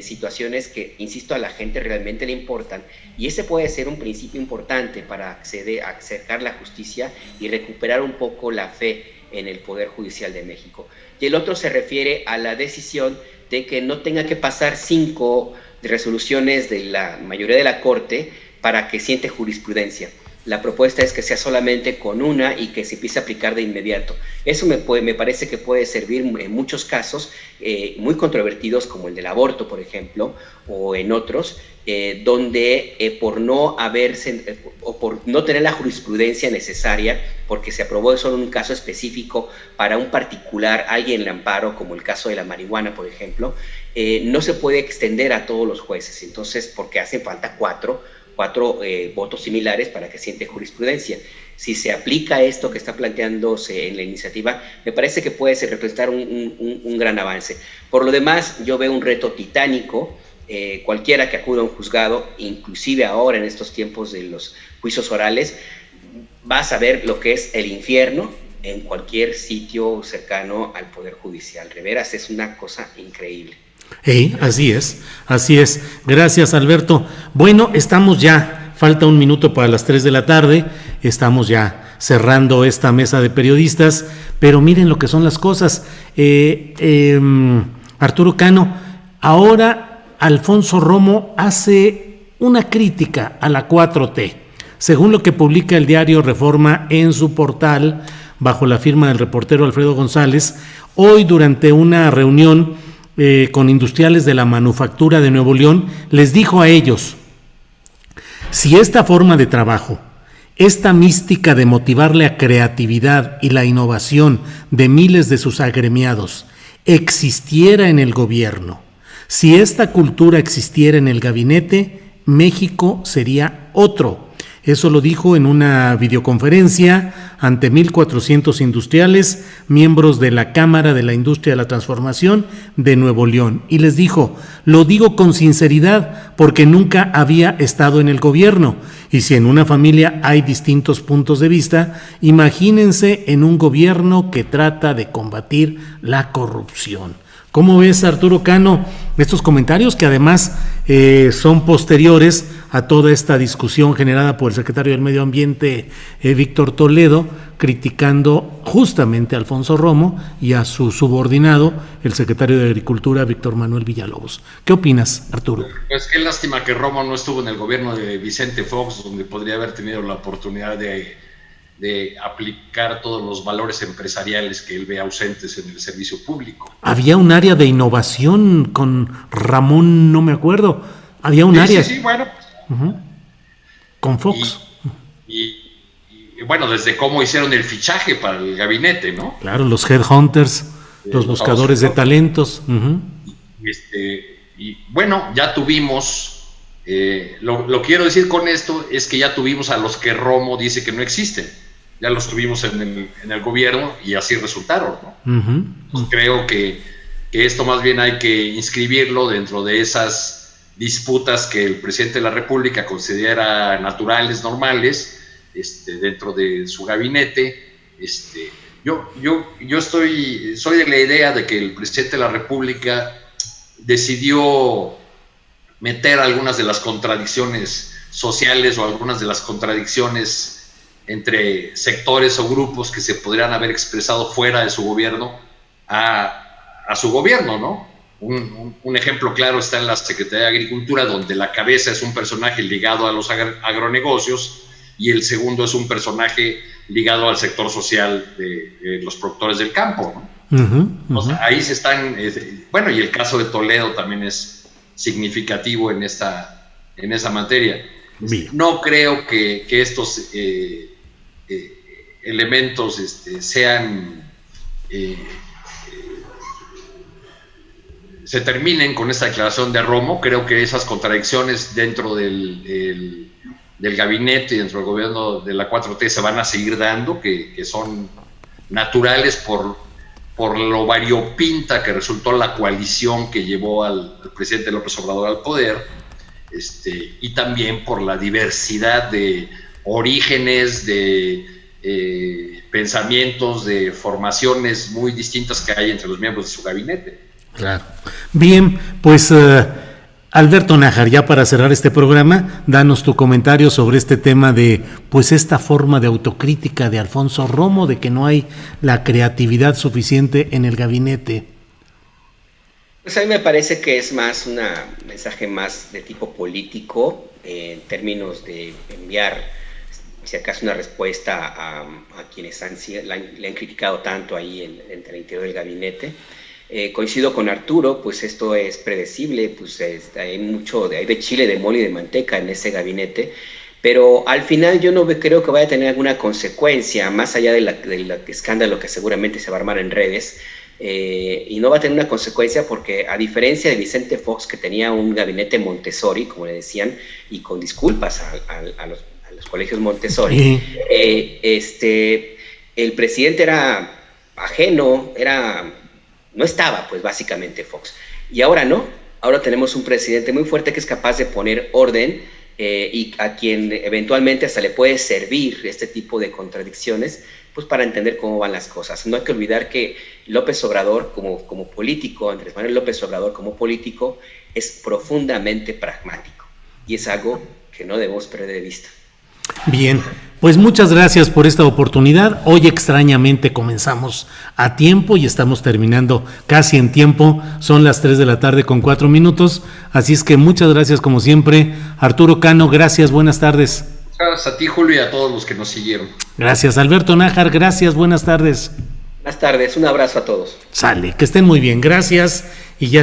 situaciones que, insisto, a la gente realmente le importan, y ese puede ser un principio importante para acercar la justicia y recuperar un poco la fe en el Poder Judicial de México. Y el otro se refiere a la decisión de que no tenga que pasar 5 resoluciones de la mayoría de la Corte para que siente jurisprudencia. La propuesta es que sea solamente con una y que se empiece a aplicar de inmediato. Eso me parece que puede servir en muchos casos muy controvertidos, como el del aborto, por ejemplo, o en otros, donde por no tener la jurisprudencia necesaria, porque se aprobó solo en un caso específico para un particular, alguien le amparo, como el caso de la marihuana, por ejemplo, no se puede extender a todos los jueces. Entonces, porque hacen falta cuatro votos similares para que siente jurisprudencia. Si se aplica esto que está planteándose en la iniciativa, me parece que puede representar un gran avance. Por lo demás, yo veo un reto titánico, cualquiera que acuda a un juzgado, inclusive ahora en estos tiempos de los juicios orales, va a saber lo que es el infierno en cualquier sitio cercano al Poder Judicial. De veras, es una cosa increíble. Así es, así es. Gracias, Alberto. Bueno, estamos ya, falta un minuto para las 3 de la tarde, estamos ya cerrando esta mesa de periodistas, pero miren lo que son las cosas. Arturo Cano, ahora Alfonso Romo hace una crítica a la 4T. Según lo que publica el diario Reforma en su portal, bajo la firma del reportero Alfredo González, hoy durante una reunión con industriales de la manufactura de Nuevo León, les dijo a ellos: si esta forma de trabajo, esta mística de motivar la creatividad y la innovación de miles de sus agremiados existiera en el gobierno, si esta cultura existiera en el gabinete, México sería otro. Eso lo dijo en una videoconferencia ante 1,400 industriales, miembros de la Cámara de la Industria de la Transformación de Nuevo León. Y les dijo: lo digo con sinceridad porque nunca había estado en el gobierno. Y si en una familia hay distintos puntos de vista, imagínense en un gobierno que trata de combatir la corrupción. ¿Cómo ves, Arturo Cano, estos comentarios que además son posteriores a toda esta discusión generada por el secretario del Medio Ambiente, Víctor Toledo, criticando justamente a Alfonso Romo y a su subordinado, el secretario de Agricultura, Víctor Manuel Villalobos? ¿Qué opinas, Arturo? Pues qué lástima que Romo no estuvo en el gobierno de Vicente Fox, donde podría haber tenido la oportunidad de aplicar todos los valores empresariales que él ve ausentes en el servicio público. Había un área de innovación con Ramón, no me acuerdo. Había un área. Sí, bueno. Uh-huh. Con Fox. Y bueno, desde cómo hicieron el fichaje para el gabinete, ¿no? Claro, los headhunters, los buscadores de talentos. Uh-huh. Y bueno, ya tuvimos, lo quiero decir con esto, es que ya tuvimos a los que Romo dice que no existen. Ya los tuvimos en el gobierno y así resultaron, ¿no? Uh-huh. Pues creo que esto más bien hay que inscribirlo dentro de esas disputas que el presidente de la República considera naturales, normales, dentro de su gabinete. Yo soy de la idea de que el presidente de la República decidió meter algunas de las contradicciones sociales o algunas de las contradicciones entre sectores o grupos que se podrían haber expresado fuera de su gobierno a su gobierno, ¿no? Un ejemplo claro está en la Secretaría de Agricultura, donde la cabeza es un personaje ligado a los agronegocios y el segundo es un personaje ligado al sector social de los productores del campo, ¿no? Uh-huh, uh-huh. O sea, ahí se están, bueno, y el caso de Toledo también es significativo en esa materia. Bien. No creo que estos elementos se terminen con esta declaración de Romo. Creo que esas contradicciones dentro del gabinete y dentro del gobierno de la 4T se van a seguir dando, que son naturales por lo variopinta que resultó la coalición que llevó al presidente López Obrador al poder, y también por la diversidad de orígenes, de pensamientos, de formaciones muy distintas que hay entre los miembros de su gabinete. Claro. Bien, pues Alberto Nájar, ya para cerrar este programa, danos tu comentario sobre este tema de, pues, esta forma de autocrítica de Alfonso Romo, de que no hay la creatividad suficiente en el gabinete. Pues a mí me parece que es más un mensaje más de tipo político, en términos de enviar, si acaso, una respuesta a quienes le han criticado tanto ahí entre el interior del gabinete. Coincido con Arturo, pues esto es predecible, pues hay de chile, de mole y de manteca en ese gabinete, pero al final yo no creo que vaya a tener alguna consecuencia, más allá del escándalo que seguramente se va a armar en redes, y no va a tener una consecuencia porque, a diferencia de Vicente Fox, que tenía un gabinete Montessori, como le decían, y con disculpas a los colegios Montessori, el presidente era ajeno, no estaba, pues, básicamente Fox. Y ahora no, ahora tenemos un presidente muy fuerte que es capaz de poner orden y a quien eventualmente hasta le puede servir este tipo de contradicciones, pues para entender cómo van las cosas. No hay que olvidar que López Obrador como político, Andrés Manuel López Obrador como político, es profundamente pragmático y es algo que no debemos perder de vista. Bien, pues muchas gracias por esta oportunidad. Hoy extrañamente comenzamos a tiempo y estamos terminando casi en tiempo. Son las 3:04 p.m, así es que muchas gracias como siempre. Arturo Cano, gracias, buenas tardes. Gracias a ti, Julio, y a todos los que nos siguieron. Gracias, Alberto Nájar, gracias, buenas tardes. Buenas tardes, un abrazo a todos. Sale, que estén muy bien, gracias y ya